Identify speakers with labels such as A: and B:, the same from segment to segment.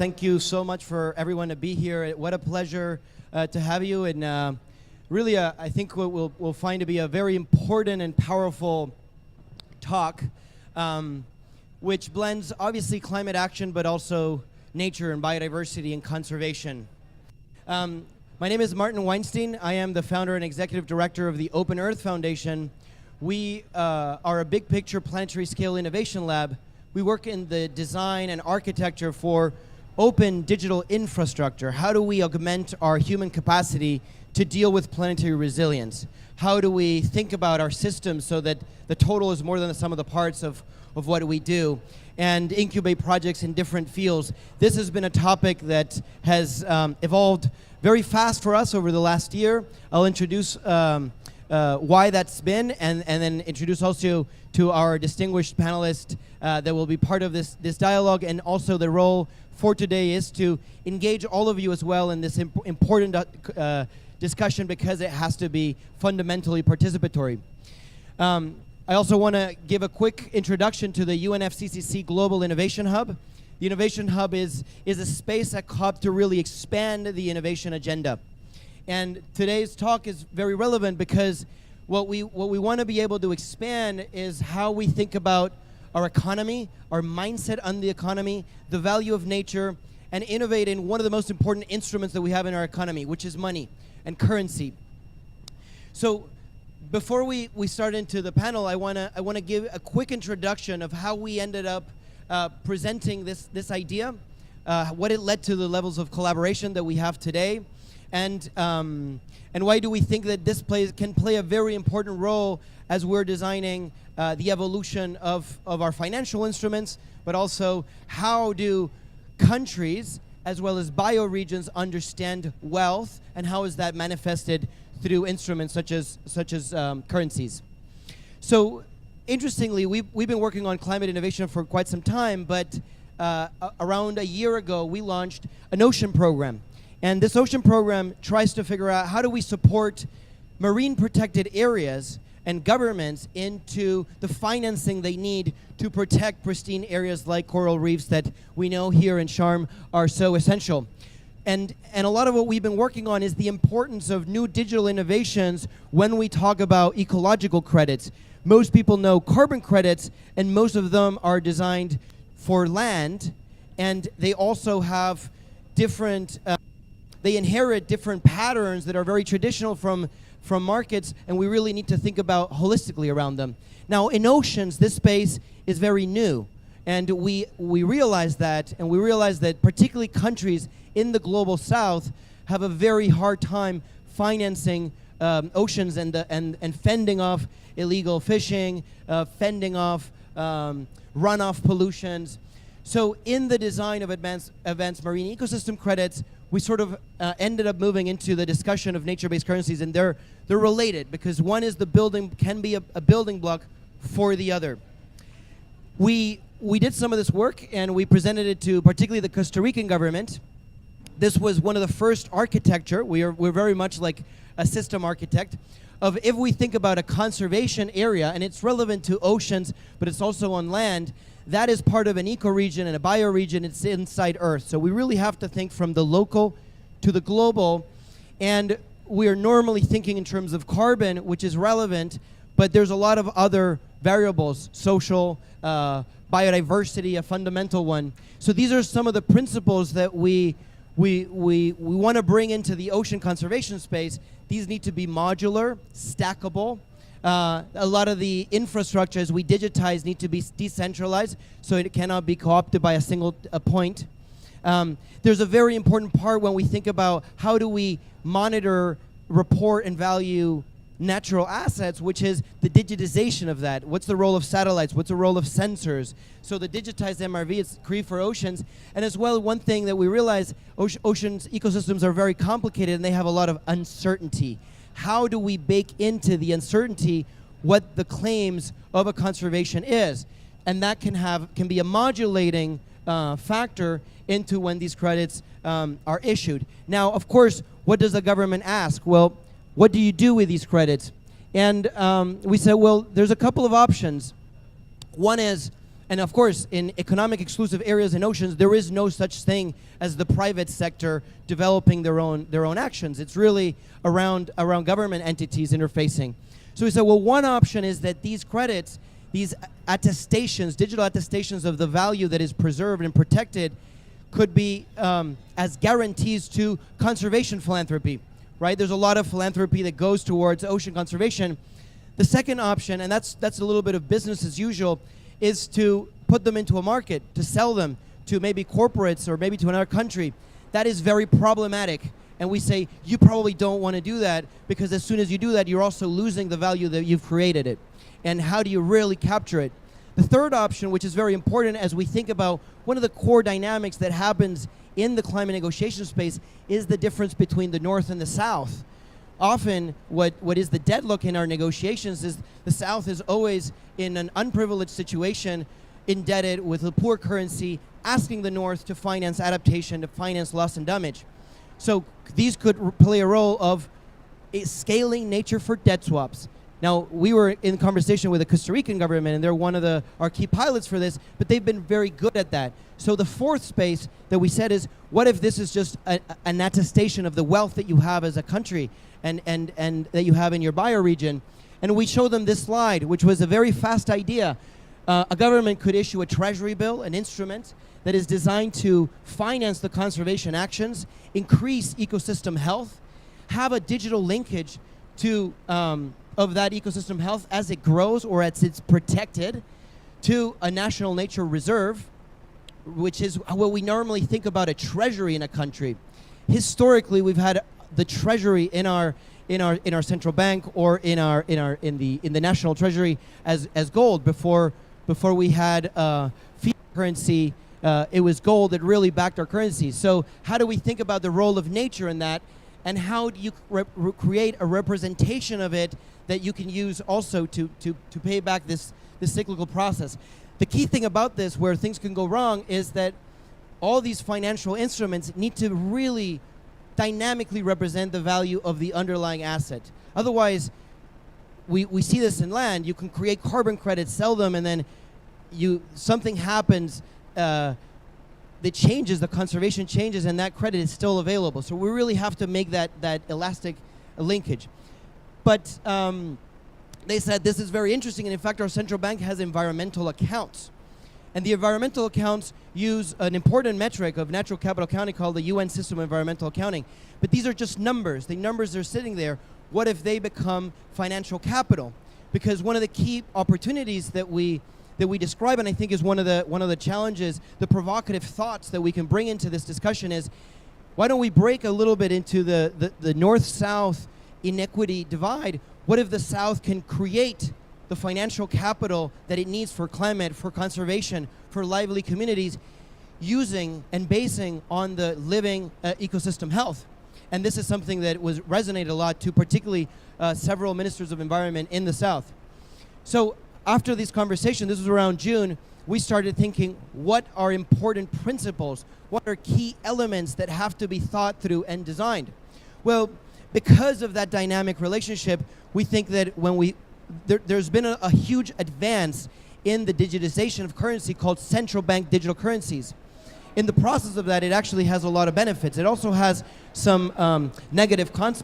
A: Thank you so much for everyone to be here. What a pleasure to have you. And really, I think what we'll find to be a very important and powerful talk, which blends obviously climate action, but also nature and biodiversity and conservation. My name is Martin Wainstein. I am the founder and executive director of the Open Earth Foundation. We are a big picture planetary scale innovation lab. We work in the design and architecture for open digital infrastructure. How do we augment our human capacity to deal with planetary resilience? How do we think about our systems so that the total is more than the sum of the parts of what we do, and incubate projects in different fields? This has been a topic that has evolved very fast for us over the last year. I'll introduce why that's been, and then introduce also to our distinguished panelists that will be part of this dialogue, and also the role for today is to engage all of you as well in this important discussion, because it has to be fundamentally participatory. I also want to give a quick introduction to the UNFCCC Global Innovation Hub. The Innovation Hub is a space at COP to really expand the innovation agenda. And today's talk is very relevant because what we want to be able to expand is how we think about our economy, our mindset on the economy, the value of nature, and innovate in one of the most important instruments that we have in our economy, which is money and currency. So before we start into the panel, I want to give a quick introduction of how we ended up presenting this idea, what it led to the levels of collaboration that we have today, and why do we think that this can play a very important role as we're designing the evolution of our financial instruments, but also how do countries as well as bioregions understand wealth, and how is that manifested through instruments such as currencies. So interestingly, we've been working on climate innovation for quite some time, but around a year ago we launched an ocean program. And this ocean program tries to figure out how do we support marine protected areas and governments into the financing they need to protect pristine areas like coral reefs that we know here in Sharm are so essential. And a lot of what we've been working on is the importance of new digital innovations when we talk about ecological credits. Most people know carbon credits, and most of them are designed for land, and they also have different they inherit different patterns that are very traditional from markets, and we really need to think about holistically around them. Now, in oceans, this space is very new, and we realize that, and we realize that particularly countries in the global south have a very hard time financing oceans and fending off illegal fishing, fending off runoff pollutions. So in the design of advanced marine ecosystem credits, we sort of ended up moving into the discussion of nature-based currencies, and they're related because one is can be a building block for the other. We did some of this work, and we presented it to particularly the Costa Rican government. This was one of the first architecture. We're very much like a system architect of, if we think about a conservation area, and it's relevant to oceans, but it's also on land, that is part of an ecoregion and a bioregion. It's inside Earth. So we really have to think from the local to the global. And we are normally thinking in terms of carbon, which is relevant, but there's a lot of other variables, social, biodiversity, a fundamental one. So these are some of the principles that we want to bring into the ocean conservation space. These need to be modular, stackable. A lot of the infrastructure as we digitize need to be decentralized, so it cannot be co-opted by a single point. There's a very important part when we think about how do we monitor, report, and value natural assets, which is the digitization of that. What's the role of satellites? What's the role of sensors? So the digitized MRV is key for oceans. And as well, one thing that we realize, oceans ecosystems are very complicated and they have a lot of uncertainty. How do we bake into the uncertainty what the claims of a conservation is? And that can be a modulating factor into when these credits are issued. Now, of course, what does the government ask? Well, what do you do with these credits? And we said, well, there's a couple of options. One is And of course, in economic exclusive areas and oceans, there is no such thing as the private sector developing their own actions. It's really around government entities interfacing. So we said, well, one option is that these credits, these attestations, digital attestations of the value that is preserved and protected, could be as guarantees to conservation philanthropy, right? There's a lot of philanthropy that goes towards ocean conservation. The second option, and that's a little bit of business as usual, is to put them into a market, to sell them to maybe corporates or maybe to another country. That is very problematic. And we say, you probably don't want to do that, because as soon as you do that, you're also losing the value that you've created it. And how do you really capture it? The third option, which is very important as we think about one of the core dynamics that happens in the climate negotiation space, is the difference between the North and the South. Often, what is the deadlock in our negotiations is the South is always in an unprivileged situation, indebted with a poor currency, asking the North to finance adaptation, to finance loss and damage. So these could play a role of scaling nature for debt swaps. Now, we were in conversation with the Costa Rican government, and they're one of our key pilots for this, but they've been very good at that. So the fourth space that we said is, what if this is just an attestation of the wealth that you have as a country and that you have in your bioregion? And we showed them this slide, which was a very fast idea. A government could issue a treasury bill, an instrument that is designed to finance the conservation actions, increase ecosystem health, have a digital linkage to of that ecosystem health as it grows or as it's protected, to a national nature reserve, which is what we normally think about a treasury in a country. Historically, we've had the treasury in our central bank or in the national treasury as gold. Before we had fiat currency, it was gold that really backed our currencies. So how do we think about the role of nature in that, and how do you create a representation of it that you can use also to pay back this cyclical process? The key thing about this, where things can go wrong, is that all these financial instruments need to really dynamically represent the value of the underlying asset. Otherwise, we see this in land. You can create carbon credits, sell them, and then something happens that changes, the conservation changes, and that credit is still available. So we really have to make that elastic linkage. But they said this is very interesting, and in fact our central bank has environmental accounts. And the environmental accounts use an important metric of natural capital accounting called the UN system of environmental accounting. But these are just numbers. The numbers are sitting there. What if they become financial capital? Because one of the key opportunities that we describe, and I think is one of the challenges, the provocative thoughts that we can bring into this discussion is, why don't we break a little bit into the north-south inequity divide? What if the South can create the financial capital that it needs for climate, for conservation, for lively communities, using and basing on the living ecosystem health? And this is something that was resonated a lot to particularly several ministers of environment in the South. So after this conversation, this was around June, we started thinking, what are important principles? What are key elements that have to be thought through and designed? Well, because of that dynamic relationship, we think that when there's been a huge advance in the digitization of currency called central bank digital currencies. In the process of that, it actually has a lot of benefits. It also has some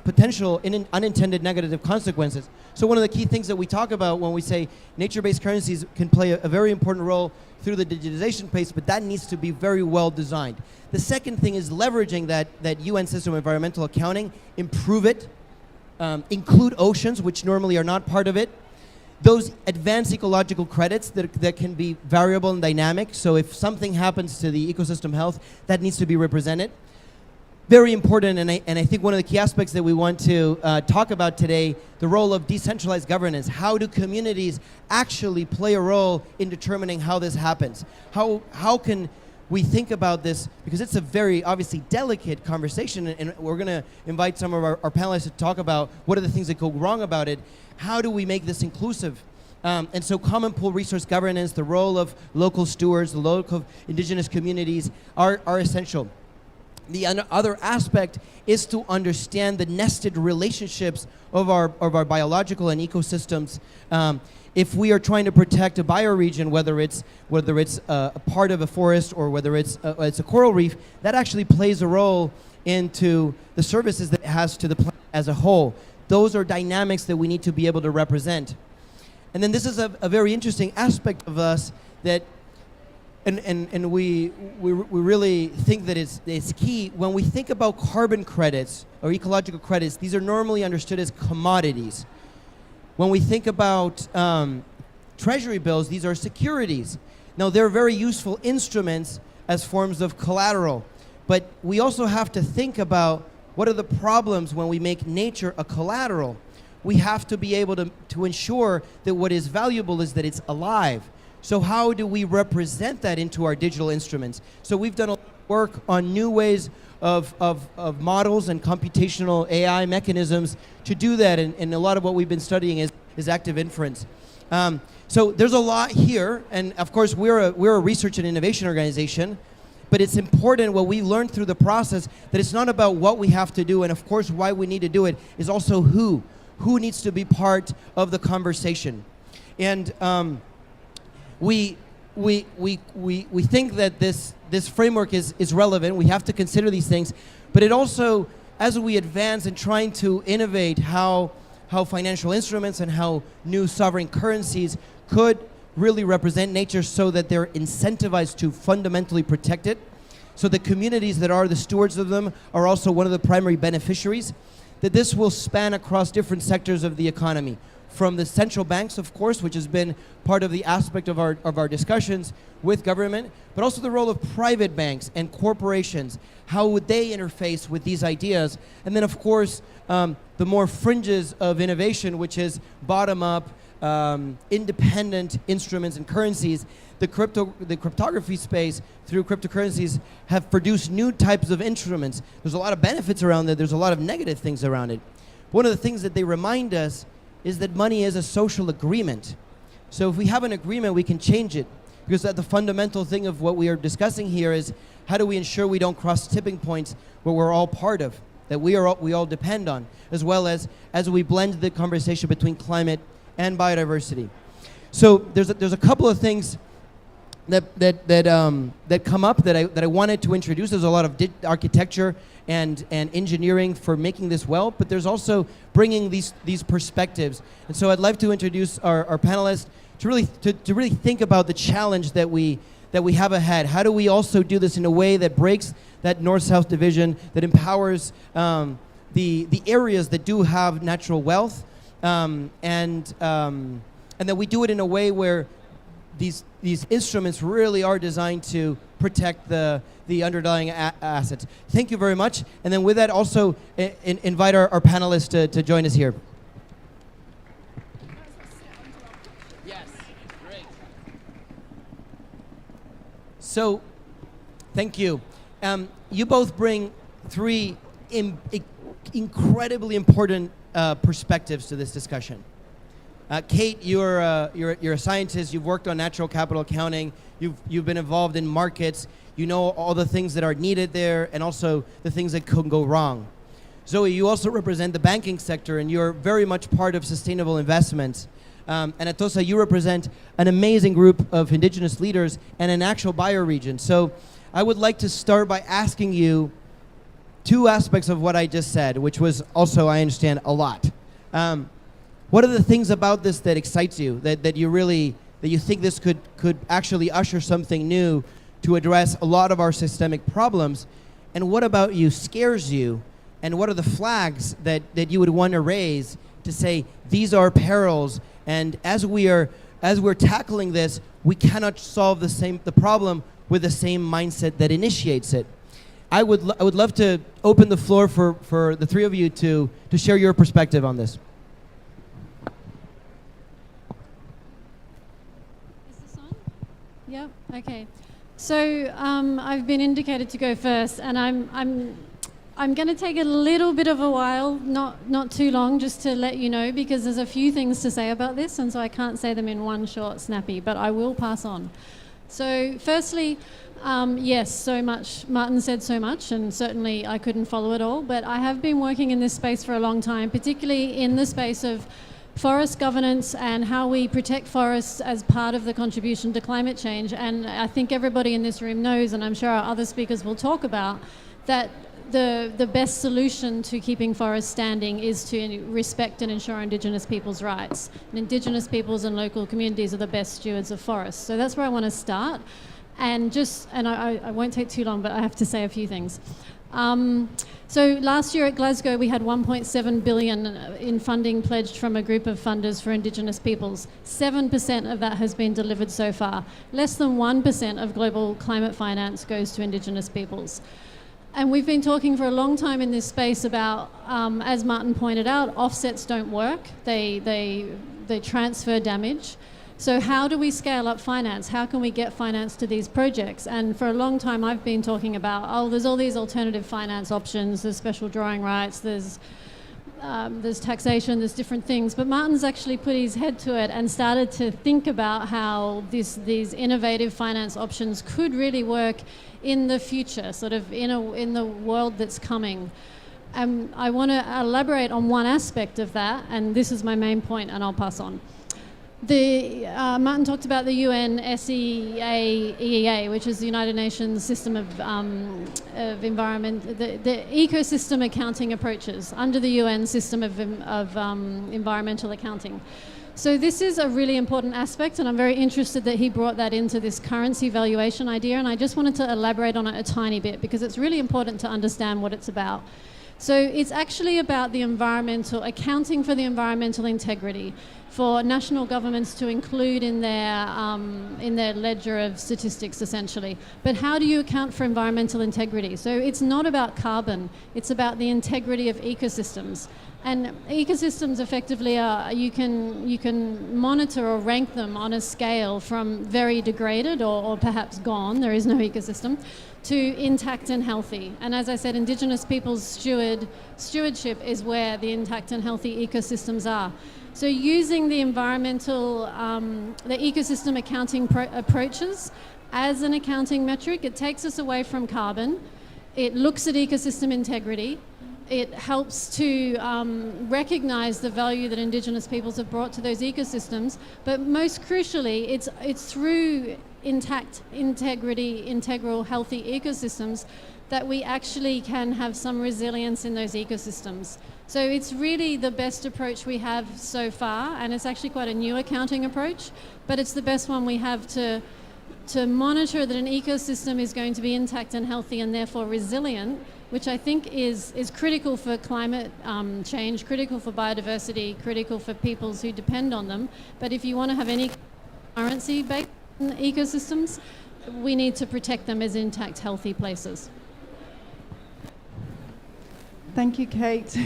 A: potential unintended negative consequences. So one of the key things that we talk about when we say nature-based currencies can play a very important role through the digitization pace, but that needs to be very well designed. The second thing is leveraging that UN system of environmental accounting, improve it, include oceans, which normally are not part of it. Those advanced ecological credits that can be variable and dynamic. So if something happens to the ecosystem health, that needs to be represented. Very important, and I think one of the key aspects that we want to talk about today, the role of decentralized governance. How do communities actually play a role in determining how this happens? How can we think about this? Because it's a very obviously delicate conversation, and we're going to invite some of our panelists to talk about what are the things that go wrong about it. How do we make this inclusive? And so common pool resource governance, the role of local stewards, the local indigenous communities are essential. The other aspect is to understand the nested relationships of our biological and ecosystems. If we are trying to protect a bioregion, whether it's a part of a forest or whether it's a coral reef, that actually plays a role into the services that it has to the planet as a whole. Those are dynamics that we need to be able to represent. And then this is a very interesting aspect of us that, and we really think that it's key. When we think about carbon credits or ecological credits, these are normally understood as commodities. When we think about treasury bills, these are securities. Now, they're very useful instruments as forms of collateral, but we also have to think about what are the problems when we make nature a collateral. We have to be able to ensure that what is valuable is that it's alive. So how do we represent that into our digital instruments? So we've done a lot of work on new ways of models and computational AI mechanisms to do that, and a lot of what we've been studying is active inference. So there's a lot here, and of course we're a research and innovation organization, but it's important what we learned through the process that it's not about what we have to do, and of course why we need to do it is also who needs to be part of the conversation. And we think that this framework is relevant. We have to consider these things, but it also, as we advance in trying to innovate how financial instruments and how new sovereign currencies could really represent nature so that they're incentivized to fundamentally protect it, so the communities that are the stewards of them are also one of the primary beneficiaries, that this will span across different sectors of the economy. From the central banks, of course, which has been part of the aspect of our discussions with government, but also the role of private banks and corporations. How would they interface with these ideas? And then, of course, the more fringes of innovation, which is bottom-up, independent instruments and currencies. The cryptography space through cryptocurrencies have produced new types of instruments. There's a lot of benefits around it. There's a lot of negative things around it. One of the things that they remind us is that money is a social agreement. So if we have an agreement, we can change it. Because the fundamental thing of what we are discussing here is how do we ensure we don't cross tipping points where we're all part of, that we all depend on, as well as we blend the conversation between climate and biodiversity. So there's a couple of things that come up that I wanted to introduce. There's a lot of architecture and engineering for making this well, but there's also bringing these perspectives. And so I'd like to introduce our panelists to really think about the challenge that we have ahead. How do we also do this in a way that breaks that north-south division, that empowers the areas that do have natural wealth, and that we do it in a way where these instruments really are designed to protect the underlying assets. Thank you very much. And then with that, also invite our panelists to join us here. Yes, great. So, thank you. You both bring three incredibly important perspectives to this discussion. Kate, you're a scientist. You've worked on natural capital accounting. You've been involved in markets. You know all the things that are needed there, and also the things that could go wrong. Zoe, you also represent the banking sector, and you're very much part of sustainable investments. And Atosa, you represent an amazing group of indigenous leaders and an actual bioregion. So I would like to start by asking you two aspects of what I just said, which was also, I understand, a lot. What are the things about this that excites you, that you think this could actually usher something new to address a lot of our systemic problems? And what about you scares you? And what are the flags that you would want to raise to say these are perils? And as we're tackling this, we cannot solve the problem with the same mindset that initiates it. I would love to open the floor for the three of you to share your perspective on this.
B: Yep. Okay. So I've been indicated to go first, and I'm going to take a little bit of a while, not too long, just to let you know, because there's a few things to say about this, and so I can't say them in one short, snappy, but I will pass on. So firstly, yes, so much. Martin said so much, and certainly I couldn't follow it all, but I have been working in this space for a long time, particularly in the space of forest governance and how we protect forests as part of the contribution to climate change. And I think everybody in this room knows, and I'm sure our other speakers will talk about, that the best solution to keeping forests standing is to respect and ensure Indigenous people's rights. And Indigenous peoples and local communities are the best stewards of forests. So that's where I want to start. And I won't take too long, but I have to say a few things. So last year at Glasgow, we had 1.7 billion in funding pledged from a group of funders for Indigenous peoples. 7% of that has been delivered so far. Less than 1% of global climate finance goes to Indigenous peoples. And we've been talking for a long time in this space about, as Martin pointed out, offsets don't work. They transfer damage. So how do we scale up finance? How can we get finance to these projects? And for a long time, I've been talking about, there's all these alternative finance options. There's special drawing rights. There's taxation. There's different things. But Martin's actually put his head to it and started to think about how these innovative finance options could really work in the future, sort of in the world that's coming. I want to elaborate on one aspect of that, and this is my main point, and I'll pass on. Martin talked about the UN SEA, which is the United Nations system of environment, the ecosystem accounting approaches under the UN system of environmental accounting. So this is a really important aspect, and I'm very interested that he brought that into this currency valuation idea, and I just wanted to elaborate on it a tiny bit because it's really important to understand what it's about. So it's actually about the environmental, accounting for the environmental integrity for national governments to include in their ledger of statistics, essentially. But how do you account for environmental integrity? So it's not about carbon, it's about the integrity of ecosystems. And ecosystems effectively are, you can monitor or rank them on a scale from very degraded or perhaps gone, there is no ecosystem, to intact and healthy. And as I said, Indigenous people's stewardship is where the intact and healthy ecosystems are. So using the environmental, the ecosystem accounting approaches as an accounting metric, it takes us away from carbon, it looks at ecosystem integrity, it helps to recognize the value that Indigenous peoples have brought to those ecosystems, but most crucially, it's through integral, healthy ecosystems that we actually can have some resilience in those ecosystems. So it's really the best approach we have so far, and it's actually quite a new accounting approach, but it's the best one we have to monitor that an ecosystem is going to be intact and healthy and therefore resilient, which I think is critical for climate change, critical for biodiversity, critical for peoples who depend on them. But if you want to have any currency-based ecosystems, we need to protect them as intact, healthy places.
C: Thank you, Kate.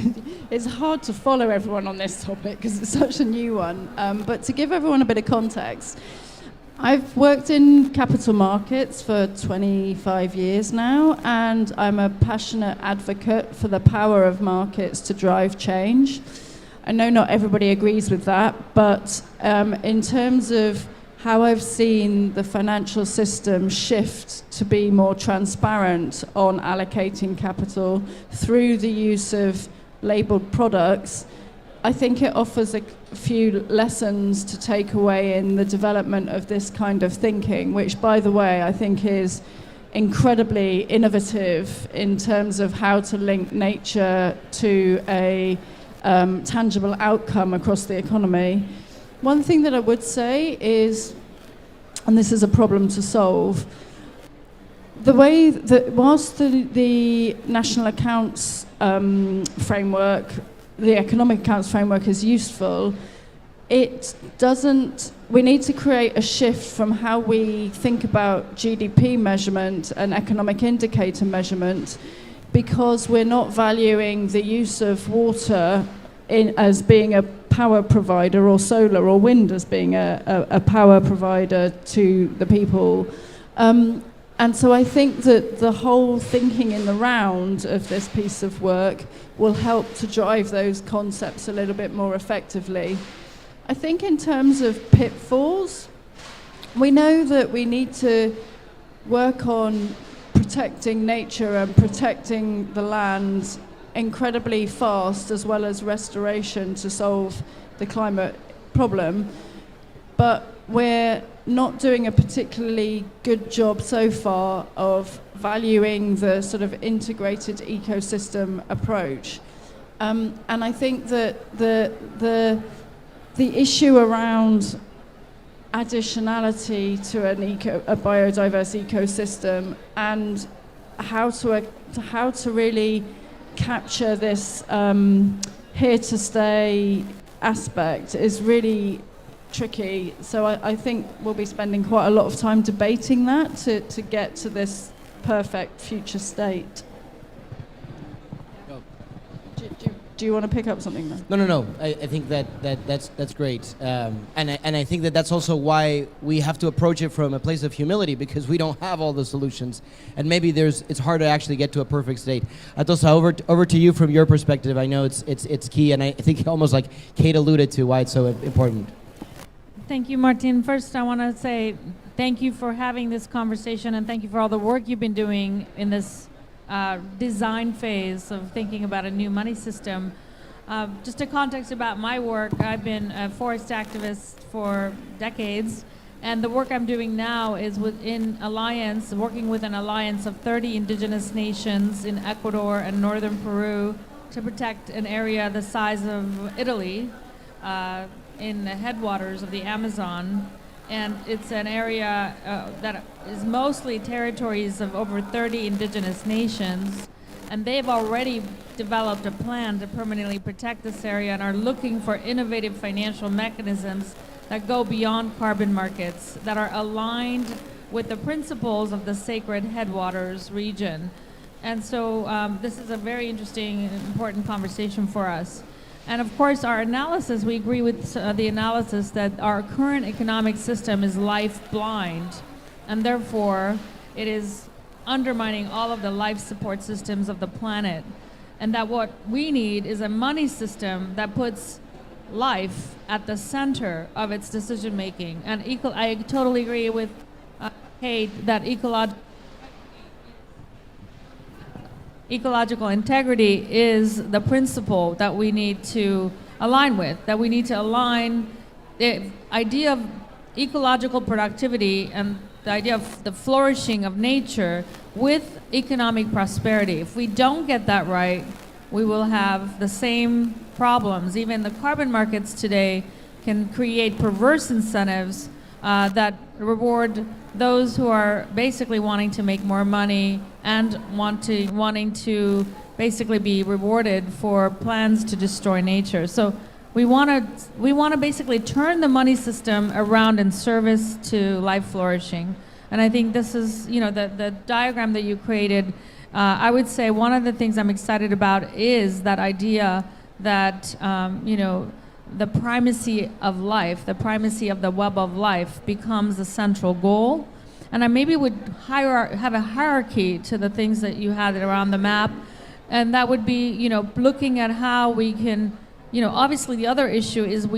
C: It's hard to follow everyone on this topic because it's such a new one. But to give everyone a bit of context, I've worked in capital markets for 25 years now, and I'm a passionate advocate for the power of markets to drive change. I know not everybody agrees with that, but in terms of how I've seen the financial system shift to be more transparent on allocating capital through the use of labelled products, I think it offers a few lessons to take away in the development of this kind of thinking, which, by the way, I think is incredibly innovative in terms of how to link nature to a tangible outcome across the economy. One thing that I would say is, and this is a problem to solve, the way that whilst the national accounts framework, the economic accounts framework is useful, we need to create a shift from how we think about GDP measurement and economic indicator measurement, because we're not valuing the use of water as being a power provider, or solar or wind as being a power provider to the people. And so I think that the whole thinking in the round of this piece of work will help to drive those concepts a little bit more effectively. I think in terms of pitfalls, we know that we need to work on protecting nature and protecting the land incredibly fast, as well as restoration to solve the climate problem. But we're not doing a particularly good job so far of valuing the sort of integrated ecosystem approach. And I think that the issue around additionality to a biodiverse ecosystem and how to really capture this here to stay aspect is really tricky. So I think we'll be spending quite a lot of time debating that to get to this perfect future state. Do you want to pick up something there?
A: No. I think that's great, and I think that's also why we have to approach it from a place of humility, because we don't have all the solutions, and maybe it's hard to actually get to a perfect state. Atosa, over to you from your perspective. I know it's key, and I think almost like Kate alluded to why it's so important.
D: Thank you, Martin. First, I want to say thank you for having this conversation, and thank you for all the work you've been doing in this design phase of thinking about a new money system. Just a context about my work, I've been a forest activist for decades, and the work I'm doing now is working with an alliance of 30 indigenous nations in Ecuador and northern Peru to protect an area the size of Italy in the headwaters of the Amazon. And it's an area that is mostly territories of over 30 indigenous nations. And they've already developed a plan to permanently protect this area and are looking for innovative financial mechanisms that go beyond carbon markets, that are aligned with the principles of the sacred headwaters region. And so this is a very interesting and important conversation for us. And of course, our analysis, we agree with the analysis that our current economic system is life blind, and therefore it is undermining all of the life support systems of the planet. And that what we need is a money system that puts life at the center of its decision making. And I totally agree with Kate that ecological integrity is the principle that we need to align with, that we need to align the idea of ecological productivity and the idea of the flourishing of nature with economic prosperity. If we don't get that right, we will have the same problems. Even the carbon markets today can create perverse incentives that reward those who are basically wanting to make more money and wanting to basically be rewarded for plans to destroy nature. So we want to basically turn the money system around in service to life flourishing. And I think this is, the diagram that you created. I would say one of the things I'm excited about is that idea that the primacy of life, the primacy of the web of life becomes the central goal. And I maybe would have a hierarchy to the things that you had around the map. And that would be, looking at how we can, obviously the other issue is if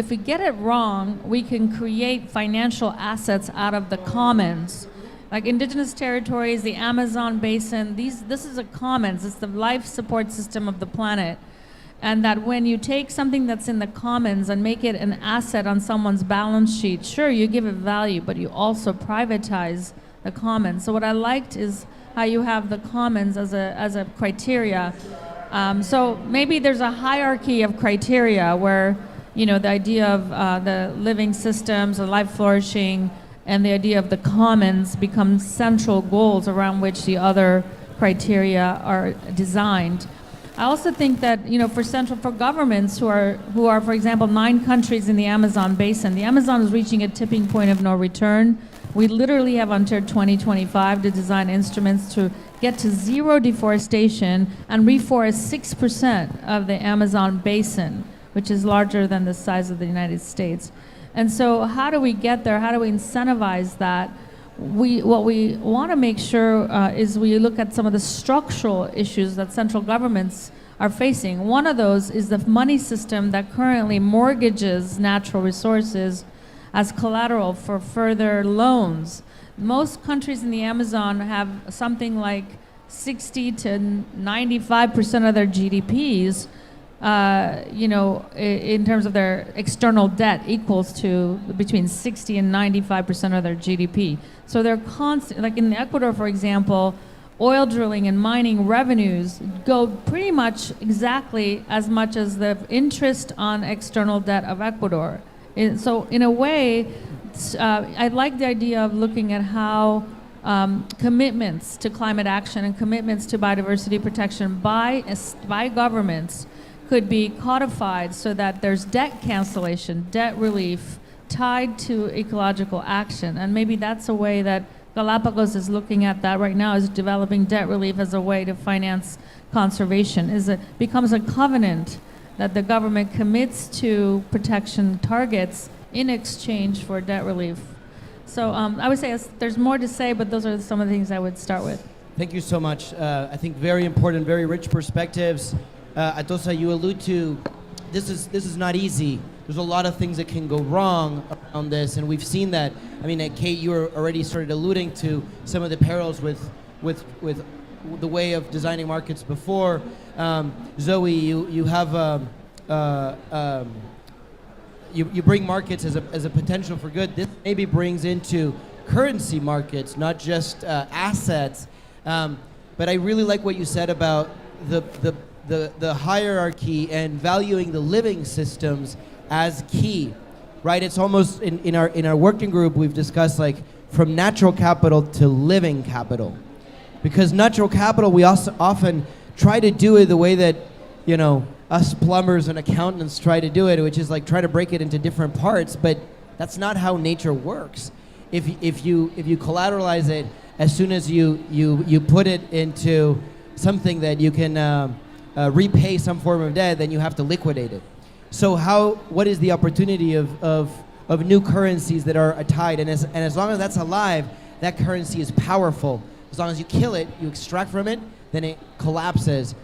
D: we get it wrong, we can create financial assets out of the commons. Like indigenous territories, the Amazon basin, this is a commons, it's the life support system of the planet. And that when you take something that's in the commons and make it an asset on someone's balance sheet, sure, you give it value, but you also privatize the commons. So what I liked is how you have the commons as a criteria. So maybe there's a hierarchy of criteria where, the idea of the living systems, the life flourishing, and the idea of the commons become central goals around which the other criteria are designed. I also think that, for governments who are, for example, 9 countries in the Amazon basin, the Amazon is reaching a tipping point of no return. We literally have until 2025 to design instruments to get to zero deforestation and reforest 6% of the Amazon basin, which is larger than the size of the United States. And so how do we get there? How do we incentivize that? What we want to make sure is we look at some of the structural issues that central governments are facing. One of those is the money system that currently mortgages natural resources as collateral for further loans. Most countries in the Amazon have something like 60 to 95% of their GDPs, in terms of their external debt equals to between 60 and 95% of their GDP. So they're constant, like in Ecuador, for example, oil drilling and mining revenues go pretty much exactly as much as the interest on external debt of Ecuador. So in a way, I like the idea of looking at how commitments to climate action and commitments to biodiversity protection by governments could be codified so that there's debt cancellation, debt relief tied to ecological action. And maybe that's a way that Galapagos is looking at that right now, is developing debt relief as a way to finance conservation. It becomes a covenant that the government commits to protection targets in exchange for debt relief. So I would say there's more to say, but those are some of the things I would start with.
A: Thank you so much. I think very important, very rich perspectives. Atosa, you allude to this is not easy. There's a lot of things that can go wrong around this, and we've seen that. I mean, Kate, you already started alluding to some of the perils with the way of designing markets before. Zoe, you have you bring markets as a potential for good. This maybe brings into currency markets, not just assets. But I really like what you said about the hierarchy and valuing the living systems as key, right? It's almost in our working group we've discussed like from natural capital to living capital, because natural capital we also often try to do it the way that us plumbers and accountants try to do it, which is like try to break it into different parts, but that's not how nature works. If you collateralize it, as soon as you put it into something that you can repay some form of debt, then you have to liquidate it. So what is the opportunity of new currencies that are tied? And as long as that's alive, that currency is powerful. As long as you kill it, you extract from it, then it collapses.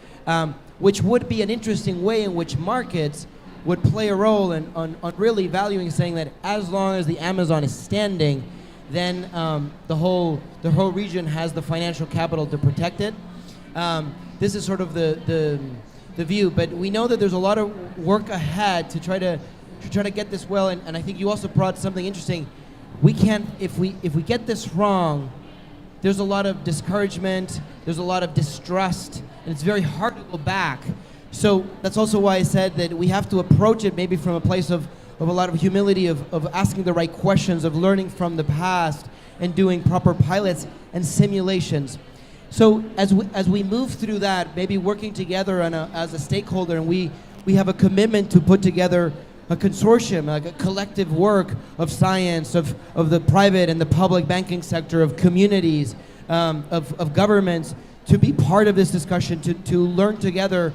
A: Which would be an interesting way in which markets would play a role on really valuing, saying that as long as the Amazon is standing, then the whole region has the financial capital to protect it. This is sort of the view, but we know that there's a lot of work ahead to try to get this well. And I think you also brought something interesting. We can't, if we get this wrong, there's a lot of discouragement, there's a lot of distrust, and it's very hard to go back. So that's also why I said that we have to approach it maybe from a place of a lot of humility, of asking the right questions, of learning from the past, and doing proper pilots and simulations. So as we move through that, maybe working together as a stakeholder, and we have a commitment to put together a consortium, like a collective work of science, of the private and the public banking sector, of communities, of governments, to be part of this discussion, to learn together,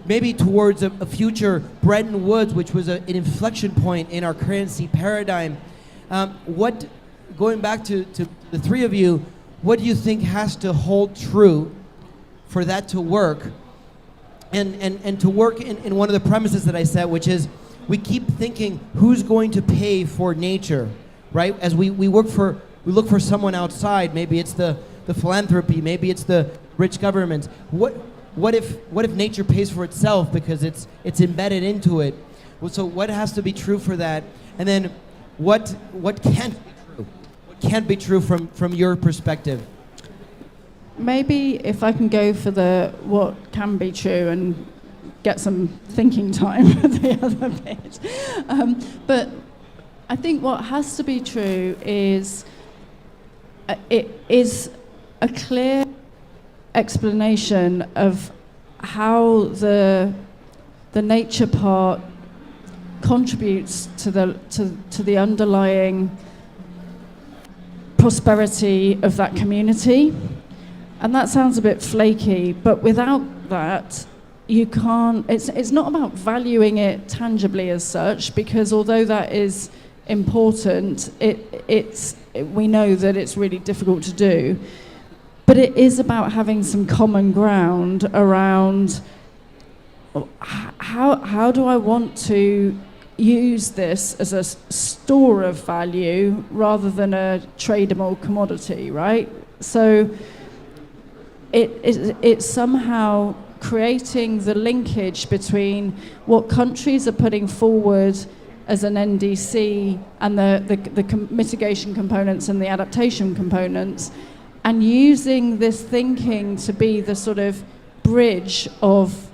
A: maybe towards a future Bretton Woods, which was an inflection point in our currency paradigm. Going back to the three of you, what do you think has to hold true for that to work? And to work in one of the premises that I set, which is we keep thinking who's going to pay for nature, right? As we look for someone outside. Maybe it's the philanthropy, maybe it's the rich governments. What if nature pays for itself because it's embedded into it? Well, so what has to be true for that? And then what can't be true? What can't be true from your perspective?
C: Maybe if I can go for the what can be true and get some thinking time for the other bit. But I think what has to be true is it is a clear explanation of how the nature part contributes to the underlying prosperity of that community. And that sounds a bit flaky, but without that, you can't, it's not about valuing it tangibly as such, because although that is important, we know that it's really difficult to do. But it is about having some common ground around how do I want to use this as a store of value rather than a tradable commodity, right? So it's somehow creating the linkage between what countries are putting forward as an NDC and the mitigation components and the adaptation components, and using this thinking to be the sort of bridge of,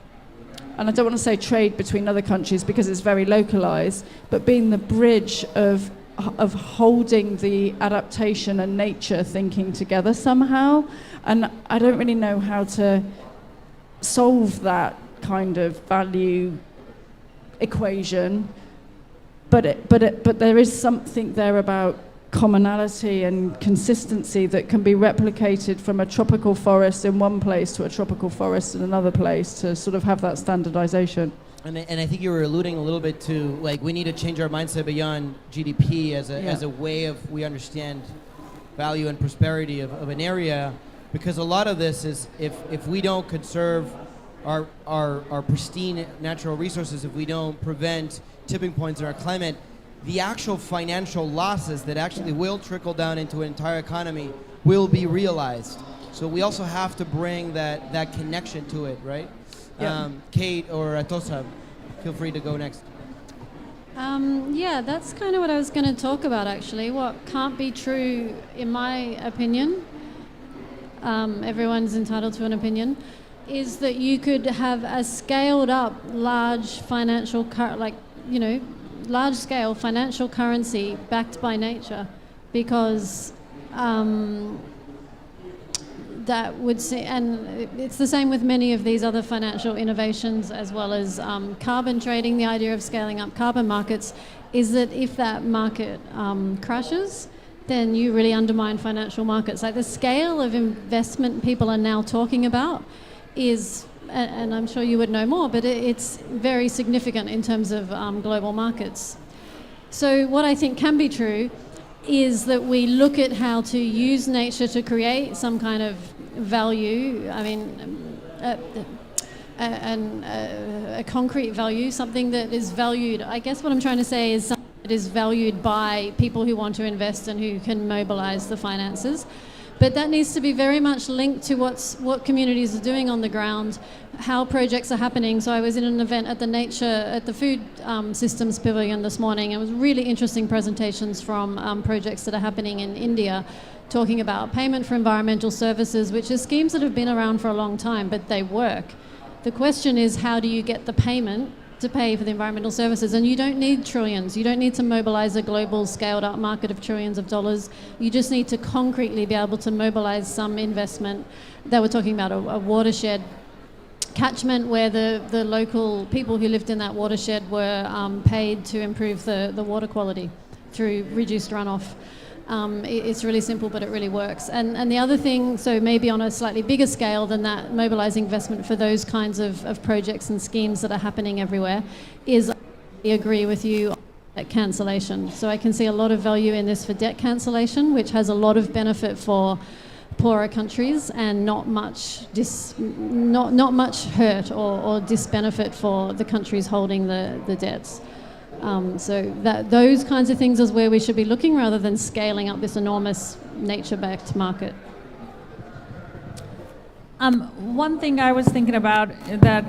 C: and I don't want to say trade between other countries because it's very localized, but being the bridge of holding the adaptation and nature thinking together somehow. And I don't really know how to solve that kind of value equation, but there is something there about commonality and consistency that can be replicated from a tropical forest in one place to a tropical forest in another place to sort of have that standardization.
A: And I think you were alluding a little bit to, like, we need to change our mindset beyond GDP as a way of, we understand value and prosperity of an area, because a lot of this is if we don't conserve our pristine natural resources, if we don't prevent tipping points in our climate, the actual financial losses that actually will trickle down into an entire economy will be realized. So we also have to bring that connection to it, right?
C: Yeah.
A: Kate or Atosa, feel free to go next.
B: Yeah, that's kind of what I was going to talk about, actually. What can't be true, in my opinion, everyone's entitled to an opinion, is that you could have a scaled up large financial, large scale financial currency backed by nature, because that would see, and it's the same with many of these other financial innovations, as well as carbon trading. The idea of scaling up carbon markets is that if that market crashes, then you really undermine financial markets. Like, the scale of investment people are now talking about is, and I'm sure you would know more, but it's very significant in terms of global markets. So what I think can be true is that we look at how to use nature to create some kind of value. I mean, a concrete value, something that is valued. I guess what I'm trying to say is something that is valued by people who want to invest and who can mobilize the finances. But that needs to be very much linked to what communities are doing on the ground, how projects are happening. So I was in an event at the Food Systems Pavilion this morning. It was really interesting presentations from projects that are happening in India, talking about payment for environmental services, which are schemes that have been around for a long time, but they work. The question is, how do you get the payment to pay for the environmental services? And you don't need trillions. You don't need to mobilize a global scaled up market of trillions of dollars. You just need to concretely be able to mobilize some investment. They were talking about a watershed catchment where the local people who lived in that watershed were paid to improve the water quality through reduced runoff. It's really simple, but it really works. And the other thing, so maybe on a slightly bigger scale than that, mobilizing investment for those kinds of projects and schemes that are happening everywhere, is, I agree with you, debt cancellation. So I can see a lot of value in this for debt cancellation, which has a lot of benefit for poorer countries and not much hurt or disbenefit for the countries holding the debts. So those kinds of things is where we should be looking, rather than scaling up this enormous nature-backed market.
D: One thing I was thinking about that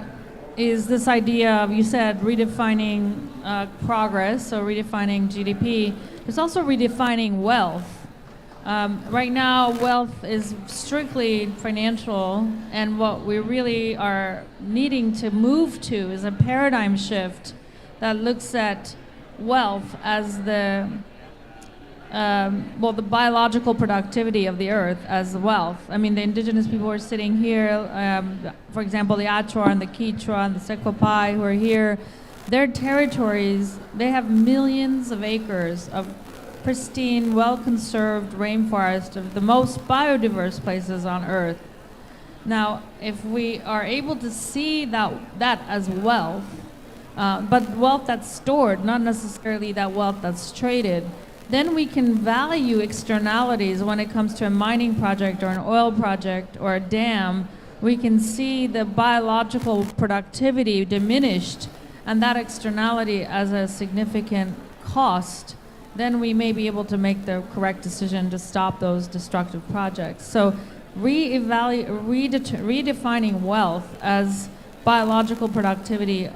D: is this idea of, you said, redefining progress or redefining GDP. There's also redefining wealth. Right now, wealth is strictly financial, and what we really are needing to move to is a paradigm shift that looks at wealth as the biological productivity of the earth as wealth. I mean, the indigenous people who are sitting here, for example, the Achua and the Quichua and the Secopai who are here, their territories, they have millions of acres of pristine, well-conserved rainforest, of the most biodiverse places on earth. Now, if we are able to see that as wealth, but wealth that's stored, not necessarily that wealth that's traded, then we can value externalities when it comes to a mining project or an oil project or a dam. We can see the biological productivity diminished and that externality as a significant cost, then we may be able to make the correct decision to stop those destructive projects. So redefining wealth as biological productivity,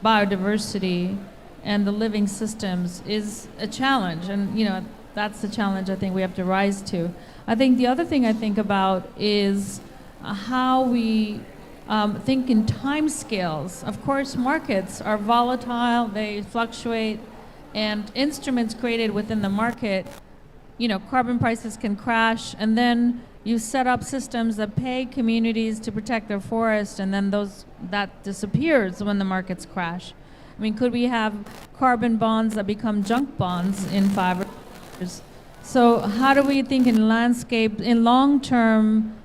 D: biodiversity, and the living systems is a challenge. And that's the challenge I think we have to rise to. I think the other thing I think about is how we think in time scales. Of course, markets are volatile, they fluctuate, and instruments created within the market, carbon prices can crash, and then you set up systems that pay communities to protect their forest, and then that disappears when the markets crash. I mean, could we have carbon bonds that become junk bonds in 5 years? So how do we think in landscape, in long-term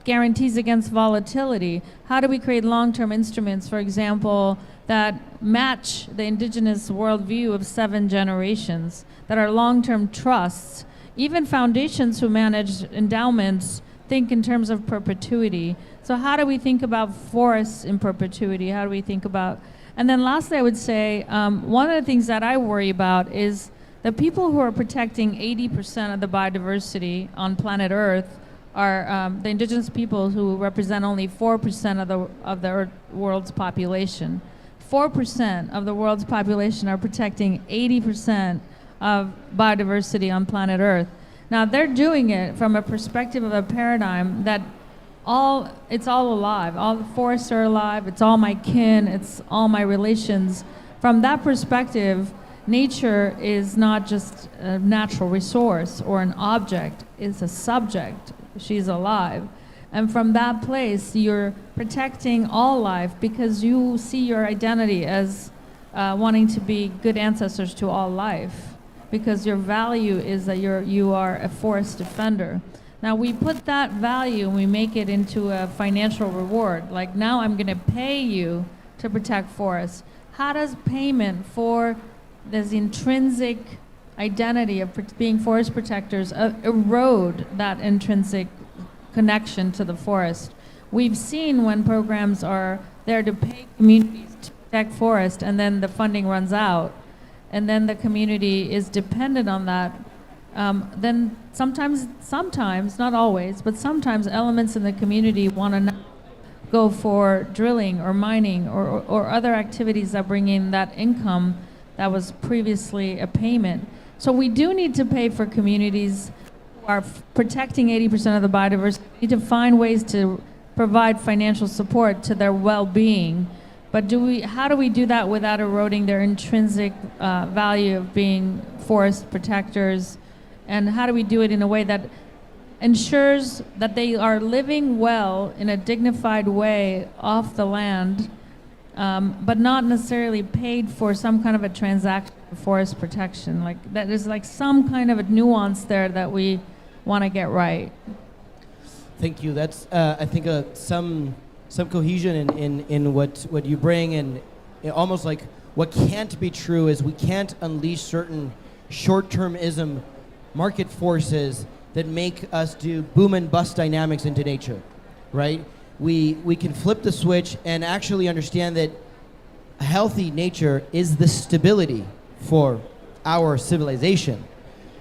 D: guarantees against volatility? How do we create long-term instruments, for example, that match the indigenous worldview of 7 generations, that are long-term trusts? Even foundations who manage endowments think in terms of perpetuity. So how do we think about forests in perpetuity? How do we think about... And then lastly, I would say, one of the things that I worry about is the people who are protecting 80% of the biodiversity on planet Earth are the indigenous people who represent only 4% of the world's population. 4% of the world's population are protecting 80% of biodiversity on planet Earth. Now they're doing it from a perspective of a paradigm that it's all alive. All the forests are alive. It's all my kin. It's all my relations. From that perspective, nature is not just a natural resource or an object. It's a subject. She's alive. And from that place, you're protecting all life because you see your identity as wanting to be good ancestors to all life, because your value is that you are a forest defender. Now we put that value and we make it into a financial reward. Like, now I'm going to pay you to protect forests. How does payment for this intrinsic identity of being forest protectors erode that intrinsic connection to the forest? We've seen when programs are there to pay communities to protect forest, and then the funding runs out, and then the community is dependent on that, then sometimes, not always, but sometimes elements in the community want to go for drilling or mining or other activities that bring in that income that was previously a payment. So we do need to pay for communities who are protecting 80% of the biodiversity. We need to find ways to provide financial support to their well-being. But how do we do that without eroding their intrinsic value of being forest protectors? And how do we do it in a way that ensures that they are living well in a dignified way off the land, but not necessarily paid for some kind of a transaction for forest protection? Like, that is like some kind of a nuance there that we want to get right.
A: Thank you. That's I think some cohesion in what you bring, and almost like what can't be true is we can't unleash certain short-termism market forces that make us do boom and bust dynamics into nature, right? We can flip the switch and actually understand that a healthy nature is the stability for our civilization.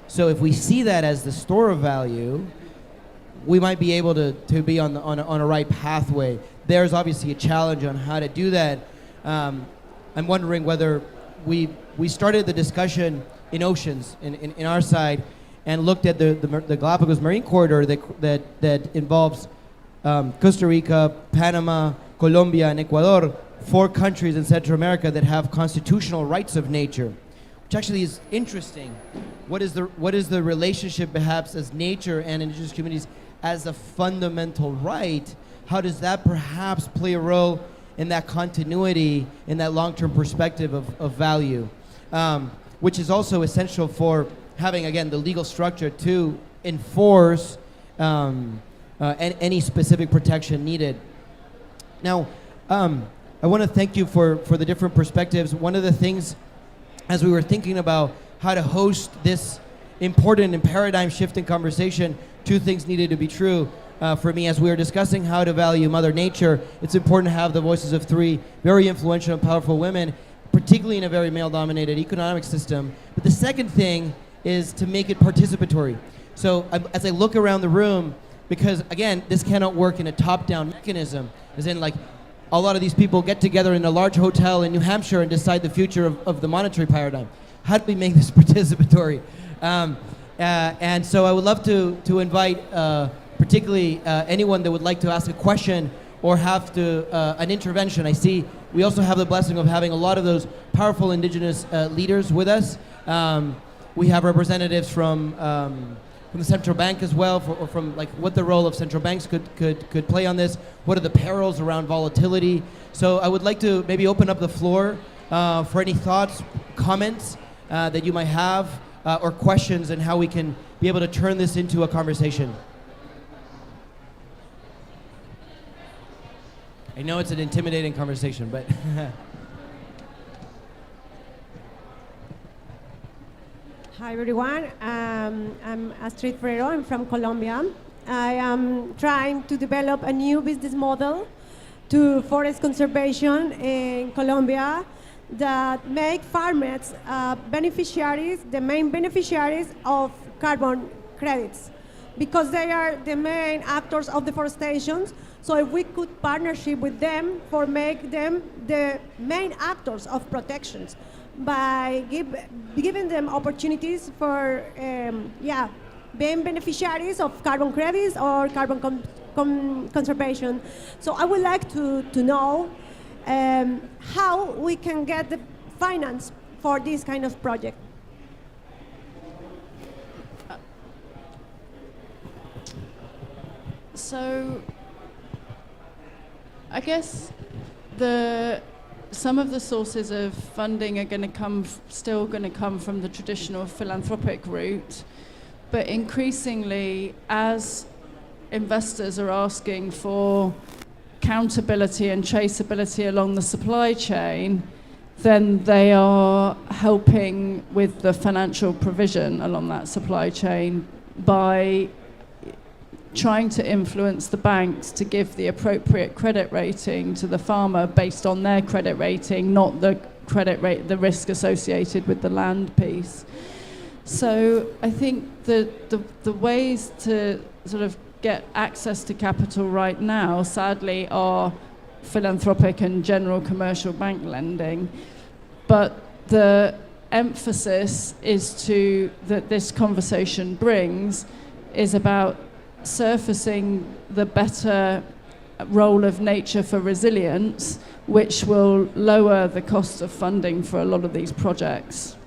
A: So if we see that as the store of value, we might be able to be on a right pathway. There's obviously a challenge on how to do that. I'm wondering whether we started the discussion in oceans in our side, and looked at the Galapagos Marine Corridor that involves Costa Rica, Panama, Colombia, and Ecuador, 4 countries in Central America that have constitutional rights of nature, which actually is interesting. What is the relationship perhaps as nature and indigenous communities as a fundamental right? How does that perhaps play a role in that continuity, in that long-term perspective of value, which is also essential for having, again, the legal structure to enforce any specific protection needed. Now, I want to thank you for the different perspectives. One of the things, as we were thinking about how to host this important and paradigm-shifting conversation, 2 things needed to be true. for me as we are discussing how to value Mother Nature. It's important to have the voices of three very influential and powerful women, particularly in a very male-dominated economic system. But the second thing is to make it participatory. So as I look around the room, because again, this cannot work in a top-down mechanism, as in like a lot of these people get together in a large hotel in New Hampshire and decide the future of the monetary paradigm. How do we make this participatory? And so I would love to invite particularly anyone that would like to ask a question or have an intervention. I see we also have the blessing of having a lot of those powerful indigenous leaders with us. We have representatives from the central bank as well, from like what the role of central banks could play on this. What are the perils around volatility? So I would like to maybe open up the floor for any thoughts, comments that you might have, or questions, and how we can be able to turn this into a conversation. I know it's an intimidating conversation, but
E: Hi everyone, I'm Astrid Ferrero, I'm from Colombia. I am trying to develop a new business model to forest conservation in Colombia that make farmers the main beneficiaries of carbon credits, because they are the main actors of deforestation. So if we could partnership with them for make them the main actors of protections, by giving them opportunities for being beneficiaries of carbon credits or carbon conservation. So I would like to know how we can get the finance for this kind of project.
C: So I guess some of the sources of funding are still going to come from the traditional philanthropic route, but increasingly, as investors are asking for accountability and traceability along the supply chain, then they are helping with the financial provision along that supply chain by trying to influence the banks to give the appropriate credit rating to the farmer based on their credit rating, not the the risk associated with the land piece. So I think the ways to sort of get access to capital right now, sadly, are philanthropic and general commercial bank lending. But the emphasis that this conversation brings is about surfacing the better role of nature for resilience, which will lower the cost of funding for a lot of these projects.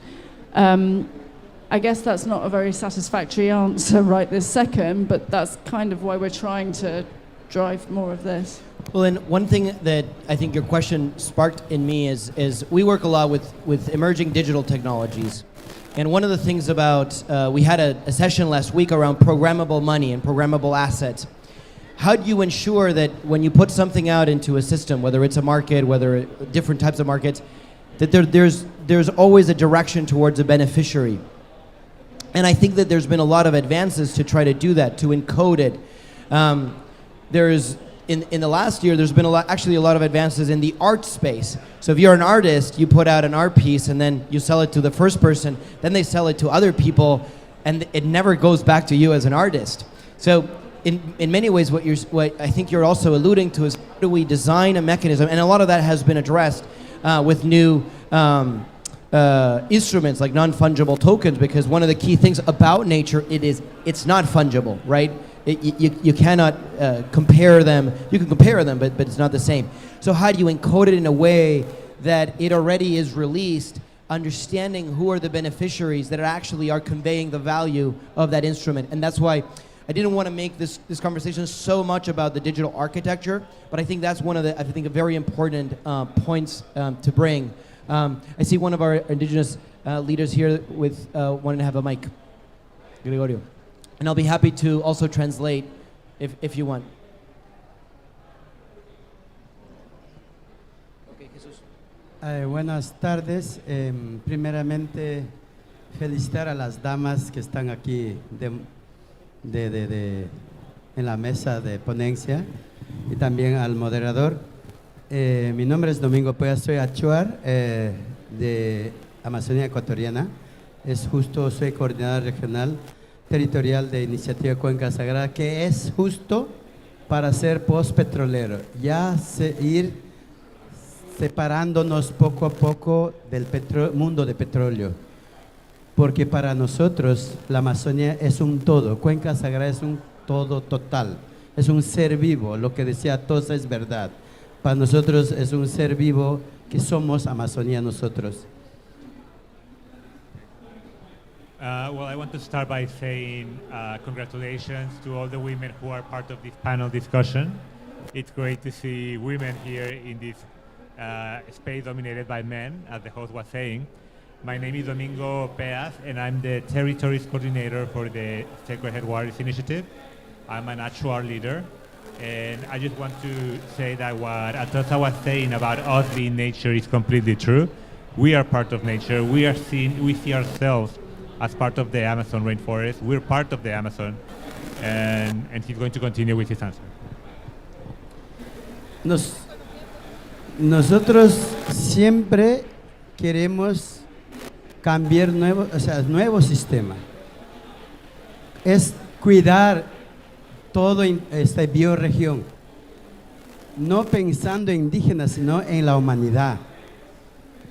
C: I guess that's not a very satisfactory answer right this second, but that's kind of why we're trying to drive more of this.
A: Well, and one thing that I think your question sparked in me is we work a lot with emerging digital technologies. And one of the things about, we had a session last week around programmable money and programmable assets. How do you ensure that when you put something out into a system, whether it's a market, whether different types of markets, that there's always a direction towards a beneficiary? And I think that there's been a lot of advances to try to do that, to encode it. In the last year, there's been actually a lot of advances in the art space. So if you're an artist, you put out an art piece and then you sell it to the first person, then they sell it to other people, and it never goes back to you as an artist. So in many ways, what I think you're also alluding to is, how do we design a mechanism? And a lot of that has been addressed with new instruments like non-fungible tokens, because one of the key things about nature, it's not fungible, right? You cannot compare them. You can compare them, but it's not the same. So how do you encode it in a way that it already is released, understanding who are the beneficiaries that actually are conveying the value of that instrument? And that's why I didn't want to make this conversation so much about the digital architecture, but I think that's one of the, I think, a very important points to bring. I see one of our indigenous leaders here with wanting to have a mic. Gregorio. And I'll be happy to also translate if you want. Okay, Jesus.
F: Buenas tardes. Primeramente, felicitar a las damas que están aquí en la mesa de ponencia y también al moderador. Mi nombre es Domingo Pea, soy Achuar de Amazonía Ecuatoriana. Soy coordinador regional territorial de Iniciativa Cuenca Sagrada, que es justo para ser post-petrolero, ir separándonos poco a poco del mundo de petróleo, porque para nosotros la Amazonía es un todo, Cuenca Sagrada es un todo total, es un ser vivo, lo que decía Tosa es verdad, para nosotros es un ser vivo que somos Amazonía nosotros.
G: Well, I want to start by saying congratulations to all the women who are part of this panel discussion. It's great to see women here in this space dominated by men, as the host was saying. My name is Domingo Peas, and I'm the Territories Coordinator for the Sacred Headwaters Initiative. I'm an actual leader, and I just want to say that what Atosa was saying about us being nature is completely true. We are part of nature. We see ourselves as part of the Amazon rainforest. We're part of the Amazon, and he's going to continue with his answer.
F: Nosotros siempre queremos cambiar nuevo sistema. Es cuidar toda esta bioregión, no pensando en indígenas, sino en la humanidad.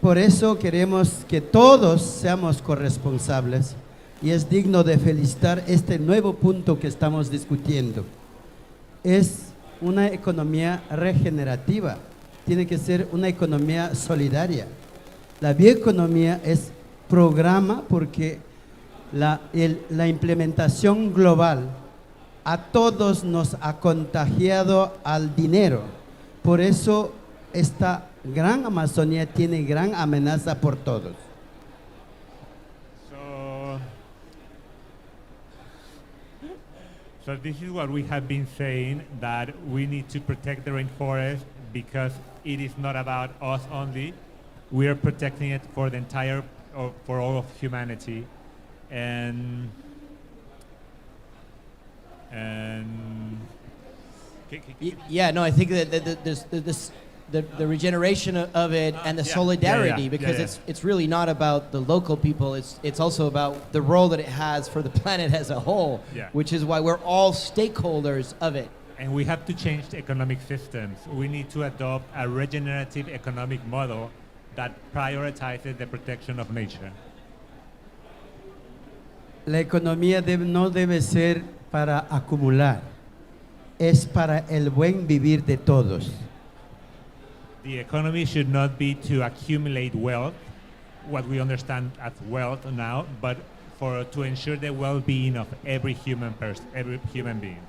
F: Por eso queremos que todos seamos corresponsables y es digno de felicitar este nuevo punto que estamos discutiendo. Es una economía regenerativa, tiene que ser una economía solidaria. La bioeconomía es programa porque la implementación global a todos nos ha contagiado al dinero. Por eso esta gran Amazonía tiene gran amenaza por todos.
G: So this is what we have been saying, that we need to protect the rainforest because it is not about us only. We are protecting it for the for all of humanity, and
A: yeah, no, I think that there's the regeneration of it and the solidarity, because it's really not about the local people, it's also about the role that it has for the planet as a whole, which is why we're all stakeholders of it.
G: And we have to change the economic systems. We need to adopt a regenerative economic model that prioritizes the protection of nature.
F: La economía no debe ser para acumular, es para el buen vivir de todos.
G: The economy should not be to accumulate wealth, what we understand as wealth now, but to ensure the well-being of every human being.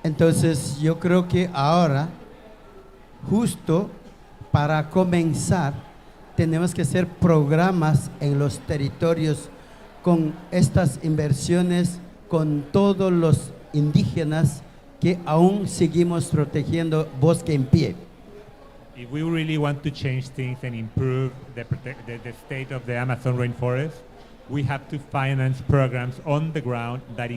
F: Entonces yo creo que ahora, justo para comenzar, tenemos que hacer programas en los territorios con estas inversiones, con todos los indígenas que aún seguimos protegiendo bosque en pie.
G: If we really want to change things and improve the state of the Amazon rainforest, we have to finance programs on the ground that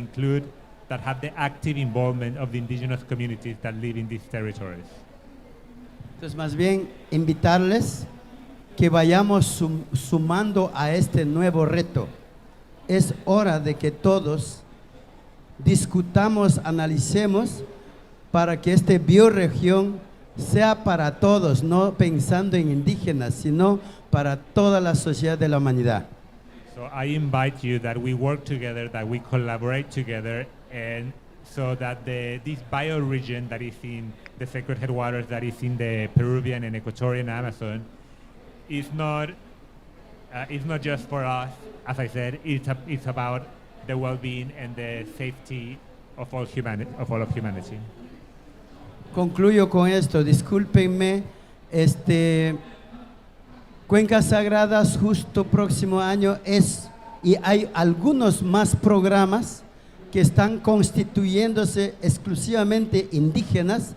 G: have the active involvement of the indigenous communities that live in these territories.
F: Entonces, más bien, invitarles que vayamos sumando a este nuevo reto. Es hora de que todos discutamos, analicemos para que esta bioregión sea para todos, no pensando en indígenas, sino para toda la sociedad de la humanidad.
G: So I invite you that we work together, that we collaborate together, and so that this bioregion that is in the sacred headwaters, that is in the Peruvian and Ecuadorian Amazon, is not just for us. As I said, it's about the well-being and the safety of all of humanity.
F: Concluyo con esto, discúlpenme, Cuencas Sagradas justo próximo año y hay algunos más programas que están constituyéndose exclusivamente indígenas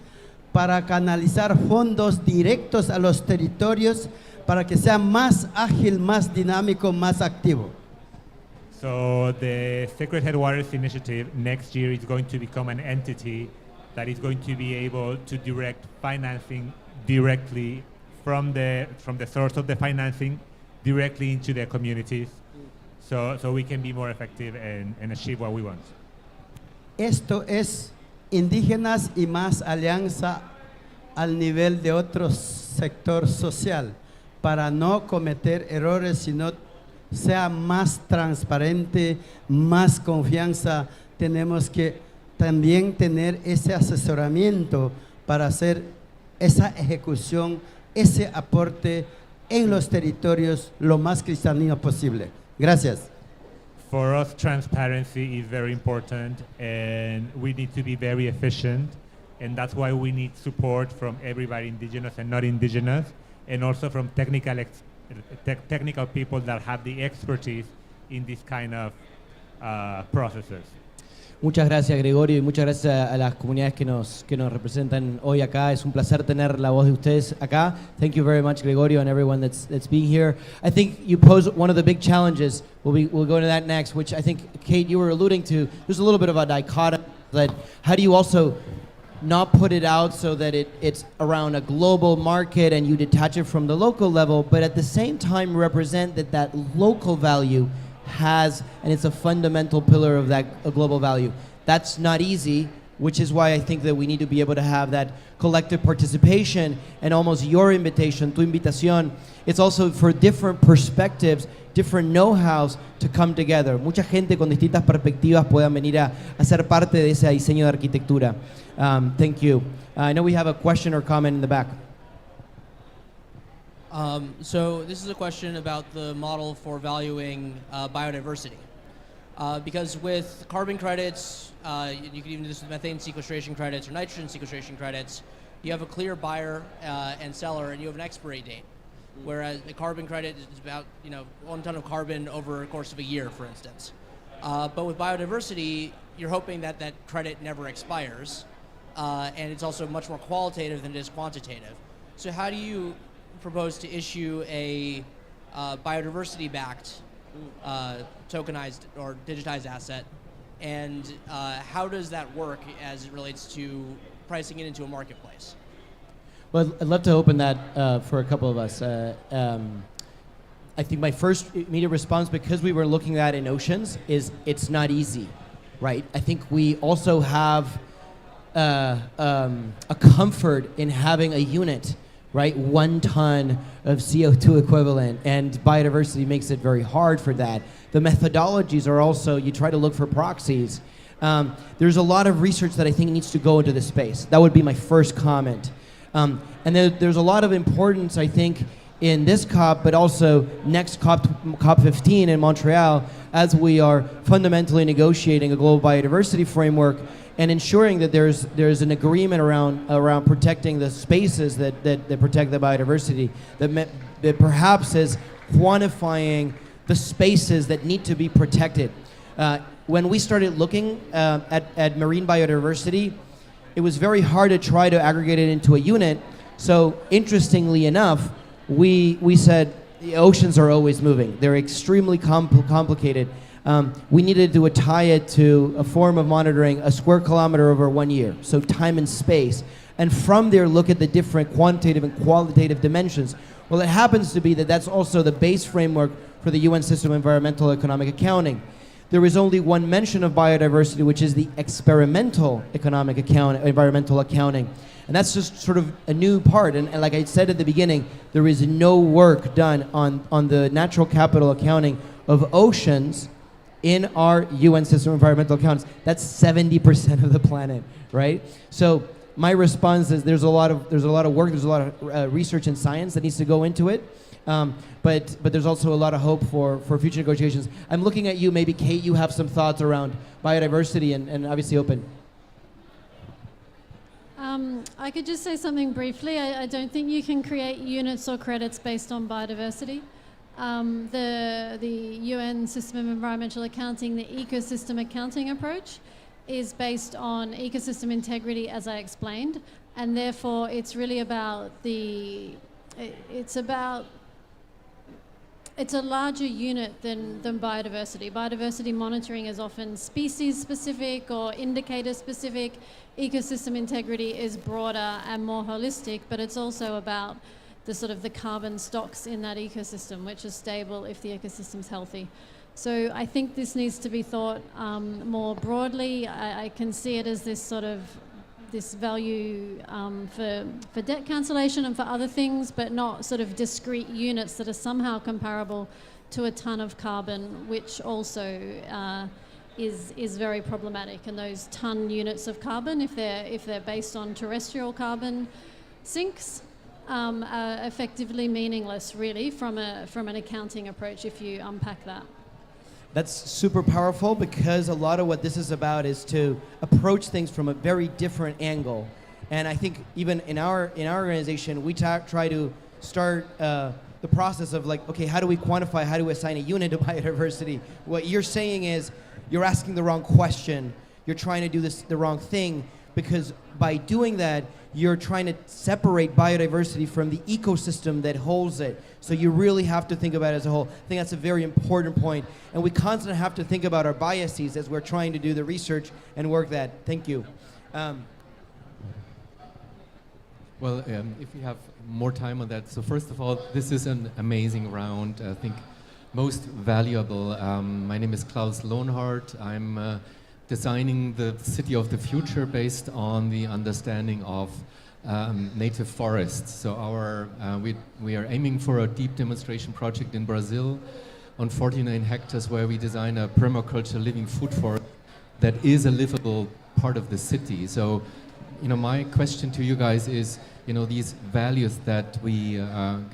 F: para canalizar fondos directos a los territorios para que sea más ágil, más dinámico, más activo.
G: So the Sacred Headwaters Initiative next year is going to become an entity that is going to be able to direct financing directly from the source of the financing directly into their communities, so we can be more effective and achieve what we want.
F: Esto es indígenas y más alianza al nivel de otro sector social para no cometer errores, sino sea más transparente, más confianza. Tenemos que también tener ese asesoramiento para hacer esa ejecución, ese aporte en los territorios lo más cristalino posible. Gracias.
G: For us, transparency is very important, and we need to be very efficient, and that's why we need support from everybody, indigenous and not indigenous, and also from technical people that have the expertise in this kind of processes.
A: Muchas gracias, Gregorio, y muchas gracias a las comunidades que nos representan hoy acá. Es un placer tener la voz de ustedes acá. Thank you very much, Gregorio, and everyone that's being here. I think you pose one of the big challenges. We'll go to that next, which I think, Kate, you were alluding to. There's a little bit of a dichotomy. That how do you also not put it out so that it's around a global market and you detach it from the local level, but at the same time represent that local value has, and it's a fundamental pillar of that global value. That's not easy, which is why I think that we need to be able to have that collective participation, and almost your invitation, tu invitación, it's also for different perspectives, different know-hows to come together. Mucha gente con distintas perspectivas puedan venir a ser parte de ese diseño de arquitectura. Thank you. I know we have a question or comment in the back.
H: So this is a question about the model for valuing biodiversity. Because with carbon credits, you can even do this with methane sequestration credits or nitrogen sequestration credits, you have a clear buyer and seller, and you have an expiry date. Whereas a carbon credit is about 1 ton of carbon over a course of a year, for instance. But with biodiversity, you're hoping that that credit never expires, and it's also much more qualitative than it is quantitative. So how do you propose to issue a biodiversity-backed tokenized or digitized asset, and how does that work as it relates to pricing it into a marketplace?
A: Well, I'd love to open that for a couple of us. I think my first immediate response, because we were looking at in oceans, is it's not easy, right? I think we also have a comfort in having a unit, right? 1 ton of CO2 equivalent, and biodiversity makes it very hard for that. The methodologies are also, you try to look for proxies. There's a lot of research that I think needs to go into this space. That would be my first comment. And there's a lot of importance, I think, in this COP, but also next COP15 in Montreal, as we are fundamentally negotiating a global biodiversity framework and ensuring that there's an agreement around protecting the spaces that protect the biodiversity, that perhaps is quantifying the spaces that need to be protected. When we started looking at marine biodiversity, it was very hard to try to aggregate it into a unit. So interestingly enough, we said the oceans are always moving. They're extremely complicated. We needed to tie it to a form of monitoring a square kilometer over 1 year, so time and space. And from there, look at the different quantitative and qualitative dimensions. Well, it happens to be that that's also the base framework for the UN system of environmental economic accounting. There is only one mention of biodiversity, which is the experimental environmental accounting. And that's just sort of a new part. And like I said at the beginning, there is no work done on the natural capital accounting of oceans in our UN system of environmental accounts. That's 70% of the planet, right? So my response is there's a lot of work, there's a lot of research and science that needs to go into it. But there's also a lot of hope for future negotiations. I'm looking at you, maybe Kate, you have some thoughts around biodiversity and obviously open.
B: I could just say something briefly. I don't think you can create units or credits based on biodiversity. The UN system of environmental accounting, the ecosystem accounting approach, is based on ecosystem integrity, as I explained, and therefore it's really about it's a larger unit than biodiversity. Biodiversity monitoring is often species specific or indicator specific. Ecosystem integrity is broader and more holistic, but it's also about the carbon stocks in that ecosystem, which is stable if the ecosystem's healthy. So I think this needs to be thought more broadly. I can see it as this value for debt cancellation and for other things, but not sort of discrete units that are somehow comparable to a ton of carbon, which also is very problematic. And those ton units of carbon, if they're based on terrestrial carbon sinks, are effectively meaningless, really, from an accounting approach if you unpack that.
A: That's super powerful, because a lot of what this is about is to approach things from a very different angle. And I think even in our organization, we try to start the process of like, okay, how do we quantify, how do we assign a unit to biodiversity? What you're saying is you're asking the wrong question. You're trying to do the wrong thing, because by doing that, you're trying to separate biodiversity from the ecosystem that holds it. So you really have to think about it as a whole. I think that's a very important point. And we constantly have to think about our biases as we're trying to do the research and work that. Thank you.
I: Well, if we have more time on that. So first of all, this is an amazing round. I think most valuable. My name is Klaus Lohnhardt. I'm designing the city of the future based on the understanding of native forests. So we are aiming for a deep demonstration project in Brazil on 49 hectares where we design a permaculture living food forest that is a livable part of the city. So, my question to you guys is, these values that we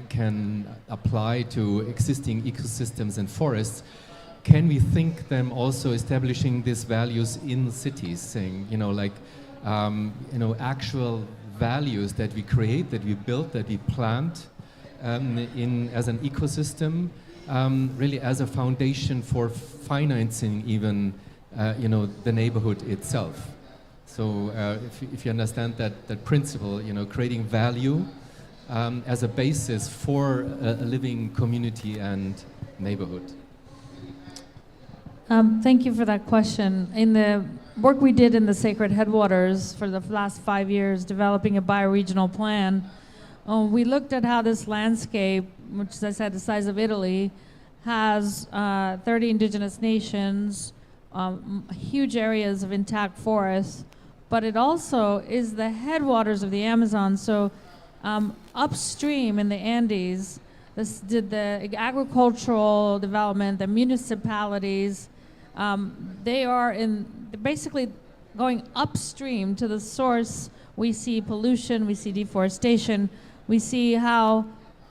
I: can apply to existing ecosystems and forests, can we think them also establishing these values in cities, saying, actual values that we create, that we build, that we plant as an ecosystem, really as a foundation for financing even, the neighborhood itself. So if you understand that principle, creating value as a basis for a living community and neighborhood.
D: Thank you for that question. In the work we did in the Sacred Headwaters for the last 5 years, developing a bioregional plan, we looked at how this landscape, which, as I said, the size of Italy, has 30 indigenous nations, huge areas of intact forests, but it also is the headwaters of the Amazon. So upstream in the Andes, the agricultural development, the municipalities, they are basically going upstream to the source. We see pollution, we see deforestation, we see how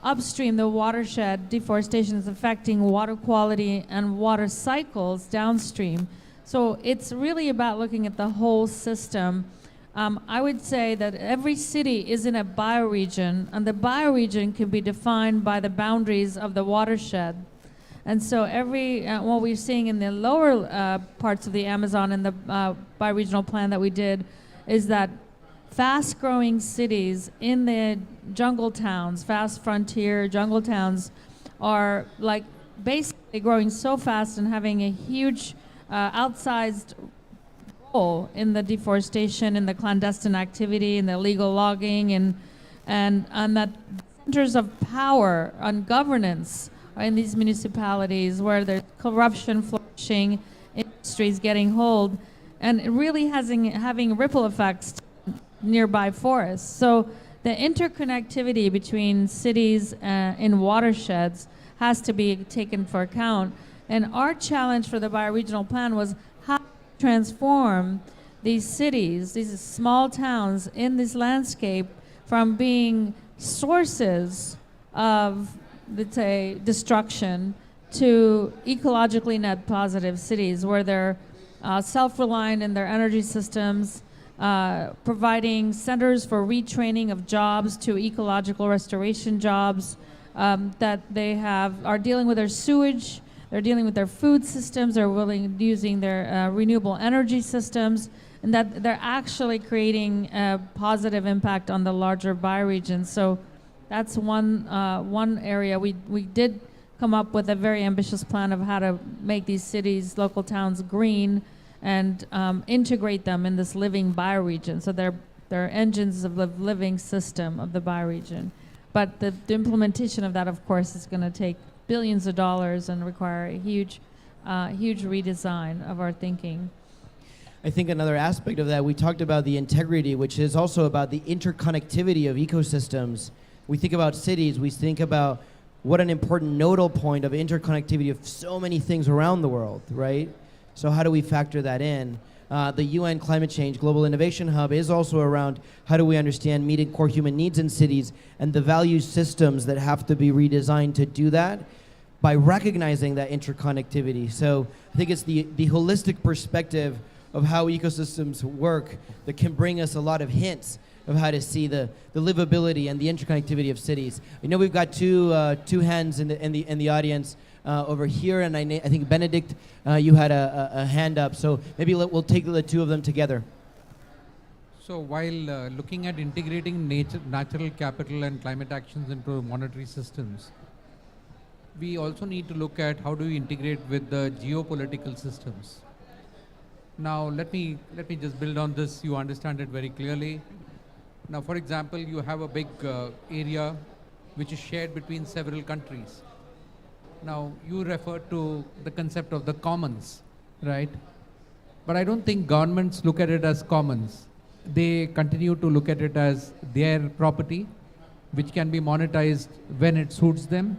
D: upstream the watershed deforestation is affecting water quality and water cycles downstream. So it's really about looking at the whole system. I would say that every city is in a bioregion, and the bioregion can be defined by the boundaries of the watershed. And so what we're seeing in the lower parts of the Amazon in the bioregional plan that we did is that fast-growing cities in the jungle towns, fast frontier jungle towns, are like basically growing so fast and having a huge outsized role in the deforestation, in the clandestine activity, in the illegal logging, and that centers of power on governance in these municipalities where there's corruption flourishing, industries getting hold, and it really having ripple effects to nearby forests. So the interconnectivity between cities in watersheds has to be taken for account. And our challenge for the bioregional plan was how to transform these cities, these small towns in this landscape, from being sources of, let's say, destruction to ecologically net positive cities where they're self-reliant in their energy systems, providing centers for retraining of jobs to ecological restoration jobs, that they are dealing with their sewage, they're dealing with their food systems, they're using their renewable energy systems, and that they're actually creating a positive impact on the larger bioregion. So that's one area. We did come up with a very ambitious plan of how to make these cities, local towns green and integrate them in this living bioregion. So they're engines of the living system of the bioregion. But the implementation of that, of course, is going to take billions of dollars and require a huge redesign of our thinking.
A: I think another aspect of that, we talked about the integrity, which is also about the interconnectivity of ecosystems. We think about cities, we think about what an important nodal point of interconnectivity of so many things around the world, right? So how do we factor that in? The UN Climate Change Global Innovation Hub is also around how do we understand meeting core human needs in cities and the value systems that have to be redesigned to do that by recognizing that interconnectivity. So I think it's the holistic perspective of how ecosystems work that can bring us a lot of hints of how to see the livability and the interconnectivity of cities. I know we've got two hands in the audience over here, and I think Benedict, you had a hand up, so maybe we'll take the two of them together.
J: So while looking at integrating natural capital and climate actions into monetary systems, we also need to look at how do we integrate with the geopolitical systems. Now let me just build on this, you understand it very clearly. Now for example, you have a big area which is shared between several countries. Now you refer to the concept of the commons, right? But I don't think governments look at it as commons. They continue to look at it as their property, which can be monetized when it suits them.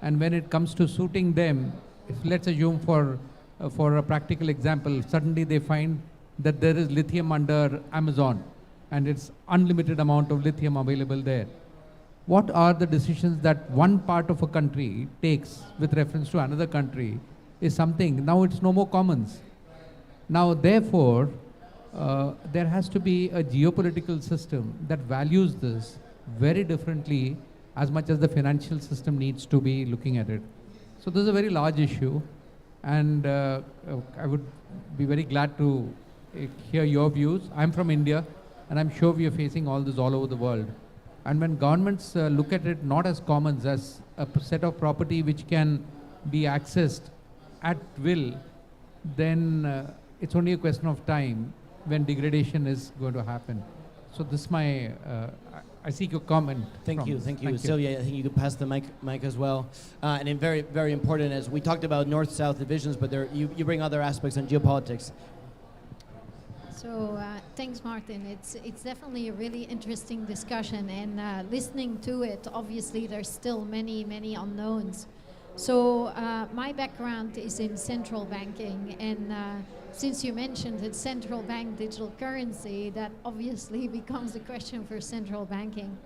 J: And when it comes to suiting them, if let's assume for a practical example, suddenly they find that there is lithium under Amazon and it's unlimited amount of lithium available there. What are the decisions that one part of a country takes with reference to another country is something, now it's no more commons. Now therefore, there has to be a geopolitical system that values this very differently as much as the financial system needs to be looking at it. So this is a very large issue, and I would be very glad to hear your views. I'm from India, and I'm sure we are facing all this all over the world. And when governments look at it not as commons, as a set of property which can be accessed at will, then it's only a question of time when degradation is going to happen. So this is my, I seek your comment.
A: Thank you. Sylvia, I think you could pass the mic as well. And in very, very important, as we talked about north-south divisions, but you bring other aspects on geopolitics.
K: So thanks, Martin. It's definitely a really interesting discussion, and listening to it, obviously there's still many, many unknowns. So my background is in central banking, and since you mentioned the central bank digital currency, that obviously becomes a question for central banking.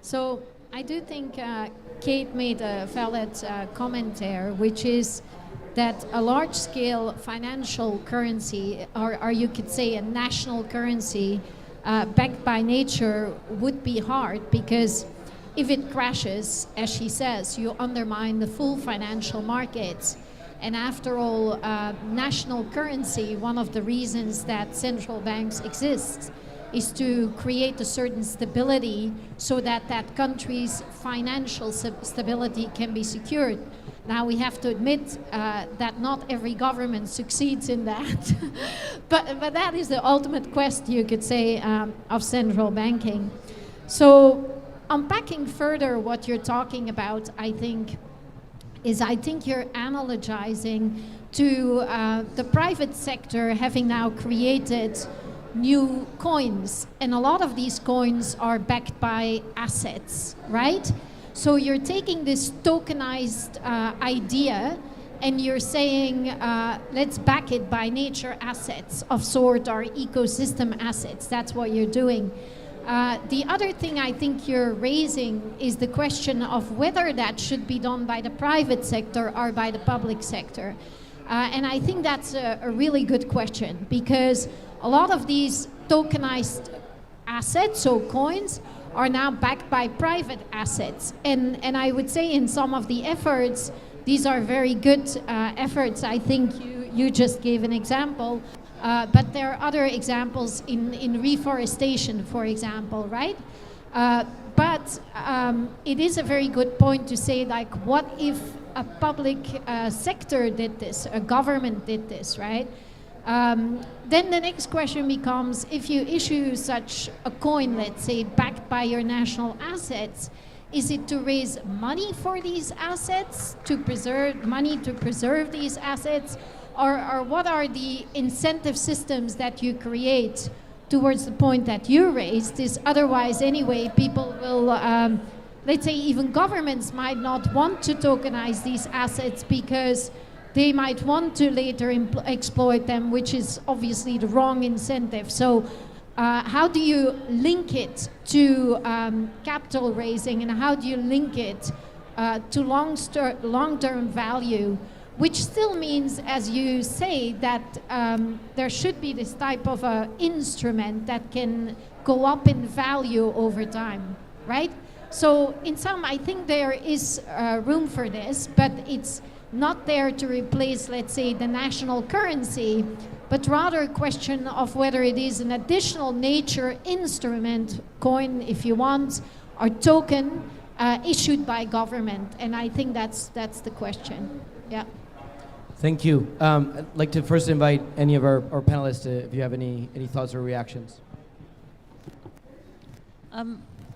K: So I do think Kate made a valid comment there, which is that a large-scale financial currency, or you could say a national currency, backed by nature would be hard, because if it crashes, as she says, you undermine the full financial markets. And after all, national currency, one of the reasons that central banks exist is to create a certain stability so that that country's financial stability can be secured. Now we have to admit that not every government succeeds in that, but that is the ultimate quest, you could say, of central banking. So unpacking further what you're talking about, I think you're analogizing to the private sector having now created new coins, and a lot of these coins are backed by assets, right? So you're taking this tokenized idea and you're saying, let's back it by nature assets of sort, or ecosystem assets. That's what you're doing. The other thing I think you're raising is the question of whether that should be done by the private sector or by the public sector. And I think that's a really good question, because a lot of these tokenized assets, so coins, are now backed by private assets. And I would say in some of the efforts, these are very good efforts. I think you just gave an example. But there are other examples in reforestation, for example, right? But it is a very good point to say, like, what if a public sector did this, a government did this, right? Then the next question becomes, if you issue such a coin, let's say, backed by your national assets, is it to raise money for these assets, to preserve money to preserve these assets, or what are the incentive systems that you create towards the point that you raised? Is otherwise anyway people will, let's say even governments might not want to tokenize these assets because they might want to later exploit them, which is obviously the wrong incentive. So how do you link it to capital raising, and how do you link it to long-term value, which still means, as you say, that there should be this type of instrument that can go up in value over time, right? So in sum, I think there is room for this, but it's not there to replace, let's say, the national currency, but rather a question of whether it is an additional nature instrument, coin if you want, or token issued by government. And I think that's the question. Yeah.
A: Thank you. I'd like to first invite any of our panelists if you have any thoughts or reactions.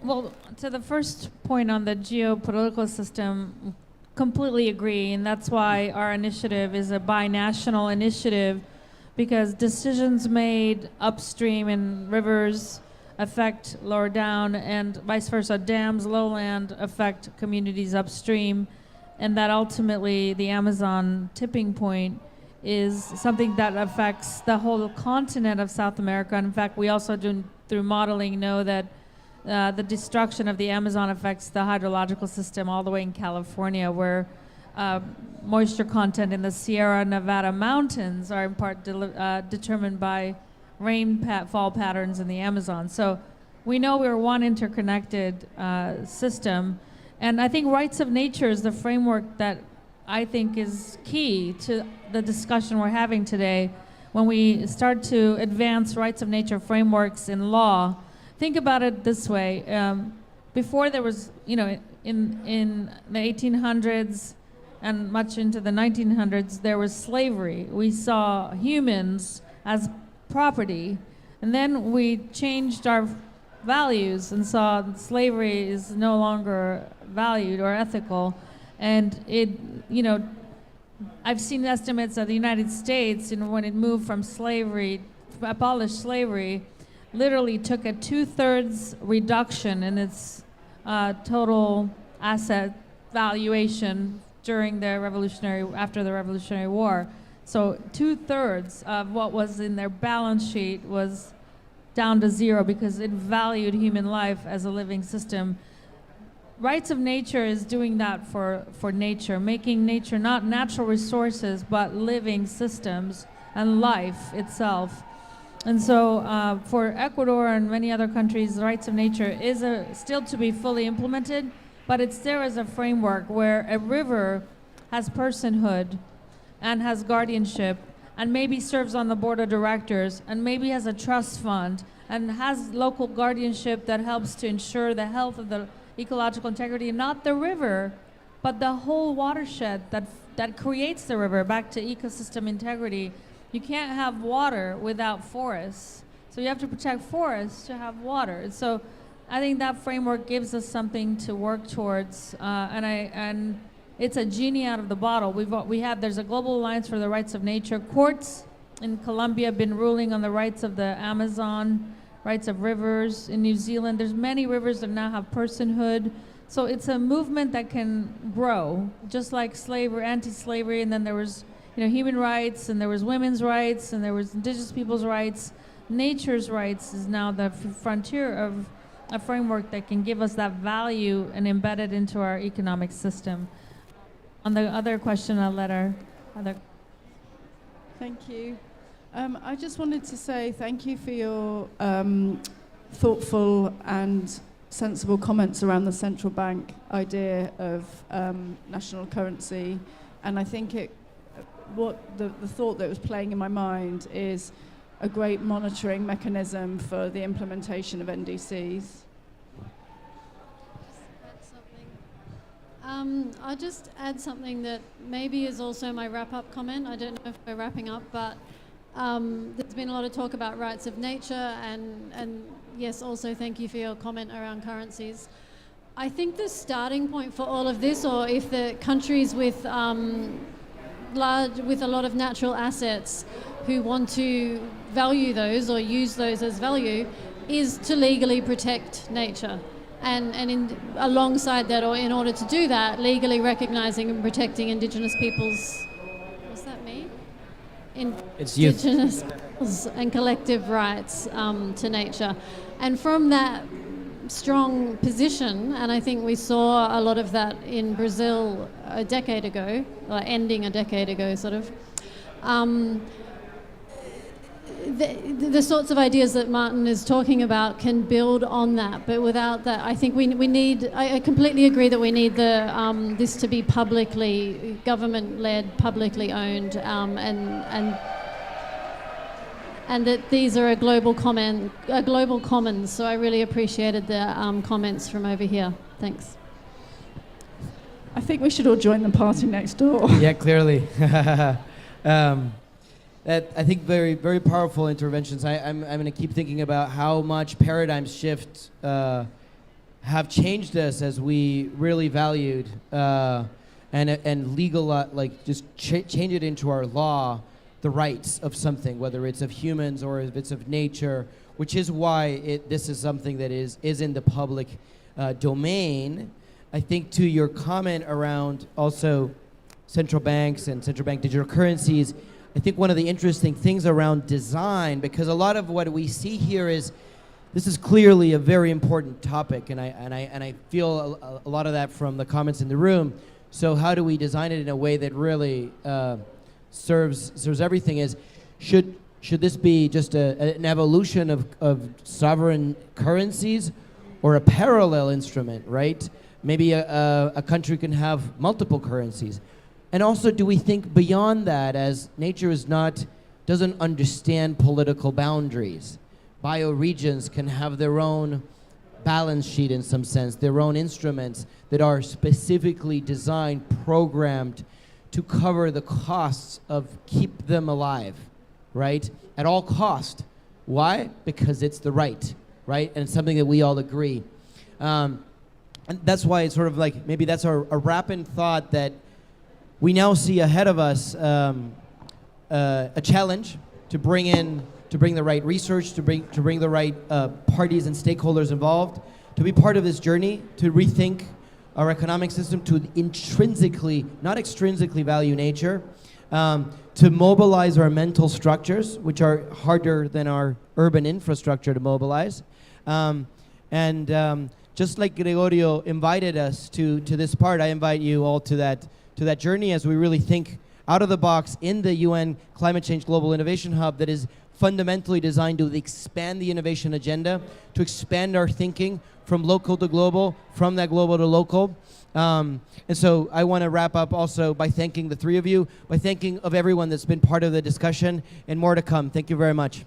D: Well, to the first point on the geopolitical system, completely agree, and that's why our initiative is a binational initiative, because decisions made upstream in rivers affect lower down, and vice versa. Dams, lowland affect communities upstream, and that ultimately the Amazon tipping point is something that affects the whole continent of South America. In fact, we also do, through modeling, know that the destruction of the Amazon affects the hydrological system all the way in California, where moisture content in the Sierra Nevada mountains are in part determined by rainfall patterns in the Amazon. So we know we're one interconnected system. And I think rights of nature is the framework that I think is key to the discussion we're having today. When we start to advance rights of nature frameworks in law, think about it this way. Before there was, in the 1800s and much into the 1900s, there was slavery. We saw humans as property. And then we changed our values and saw that slavery is no longer valued or ethical. And I've seen estimates of the United States, when it moved from slavery, abolished slavery, literally took a 2/3 reduction in its total asset valuation after the Revolutionary War. So 2/3 of what was in their balance sheet was down to zero because it valued human life as a living system. Rights of nature is doing that for nature, making nature not natural resources, but living systems and life itself. And so for Ecuador and many other countries, the rights of nature is still to be fully implemented, but it's there as a framework where a river has personhood and has guardianship and maybe serves on the board of directors and maybe has a trust fund and has local guardianship that helps to ensure the health of the ecological integrity, not the river, but the whole watershed that creates the river, back to ecosystem integrity. You can't have water without forests. So you have to protect forests to have water. And so I think that framework gives us something to work towards. And it's a genie out of the bottle. There's a global alliance for the rights of nature. Courts in Colombia have been ruling on the rights of the Amazon, rights of rivers. In New Zealand, there's many rivers that now have personhood. So it's a movement that can grow, just like slavery, anti-slavery, and then there was human rights, and there was women's rights, and there was indigenous people's rights. Nature's rights is now the frontier of a framework that can give us that value and embed it into our economic system. On the other question, I'll let our other...
C: Thank you. I just wanted to say thank you for your thoughtful and sensible comments around the central bank idea of national currency. And I think the thought that was playing in my mind is a great monitoring mechanism for the implementation of NDCs.
B: I'll just add something that maybe is also my wrap-up comment. I don't know if we're wrapping up, but there's been a lot of talk about rights of nature, and yes, also thank you for your comment around currencies. I think the starting point for all of this, or if the countries with a lot of natural assets who want to value those or use those as value, is to legally protect nature. And alongside that, or in order to do that, legally recognizing and protecting Indigenous peoples, what's that mean? Indigenous peoples and collective rights to nature. And from that strong position, and I think we saw a lot of that in Brazil a decade ago, or ending a decade ago, sort of. The sorts of ideas that Martin is talking about can build on that, but without that, I think we need. I completely agree that we need this to be publicly government-led, publicly owned, and that these are a global commons. So I really appreciated the comments from over here. Thanks.
C: I think we should all join the party next door.
A: Yeah, clearly. I think very, very powerful interventions. I'm going to keep thinking about how much paradigm shifts have changed us as we really valued and legal, just change it into our law, the rights of something, whether it's of humans or if it's of nature, which is why this is something that is in the public domain. I think to your comment around also central banks and central bank digital currencies, I think one of the interesting things around design, because a lot of what we see here is, this is clearly a very important topic, and I feel a lot of that from the comments in the room. So how do we design it in a way that really serves everything? Is should this be just an evolution of sovereign currencies, or a parallel instrument, right? Maybe a country can have multiple currencies. And also, do we think beyond that, as nature doesn't understand political boundaries? Bioregions can have their own balance sheet in some sense, their own instruments that are specifically designed, programmed to cover the costs of keep them alive, right? At all cost. Why? Because it's the right? And it's something that we all agree. And that's why it's sort of like, maybe that's a wrap-in thought that we now see ahead of us a challenge to bring the right research, to bring the right parties and stakeholders involved, to be part of this journey, to rethink our economic system, to intrinsically, not extrinsically value nature, to mobilize our mental structures, which are harder than our urban infrastructure to mobilize. Just like Gregorio invited us to this part, I invite you all to that journey as we really think out of the box in the UN Climate Change Global Innovation Hub that is fundamentally designed to expand the innovation agenda, to expand our thinking from local to global, from that global to local. And so I want to wrap up also by thanking the three of you, by thanking of everyone that's been part of the discussion, and more to come. Thank you very much.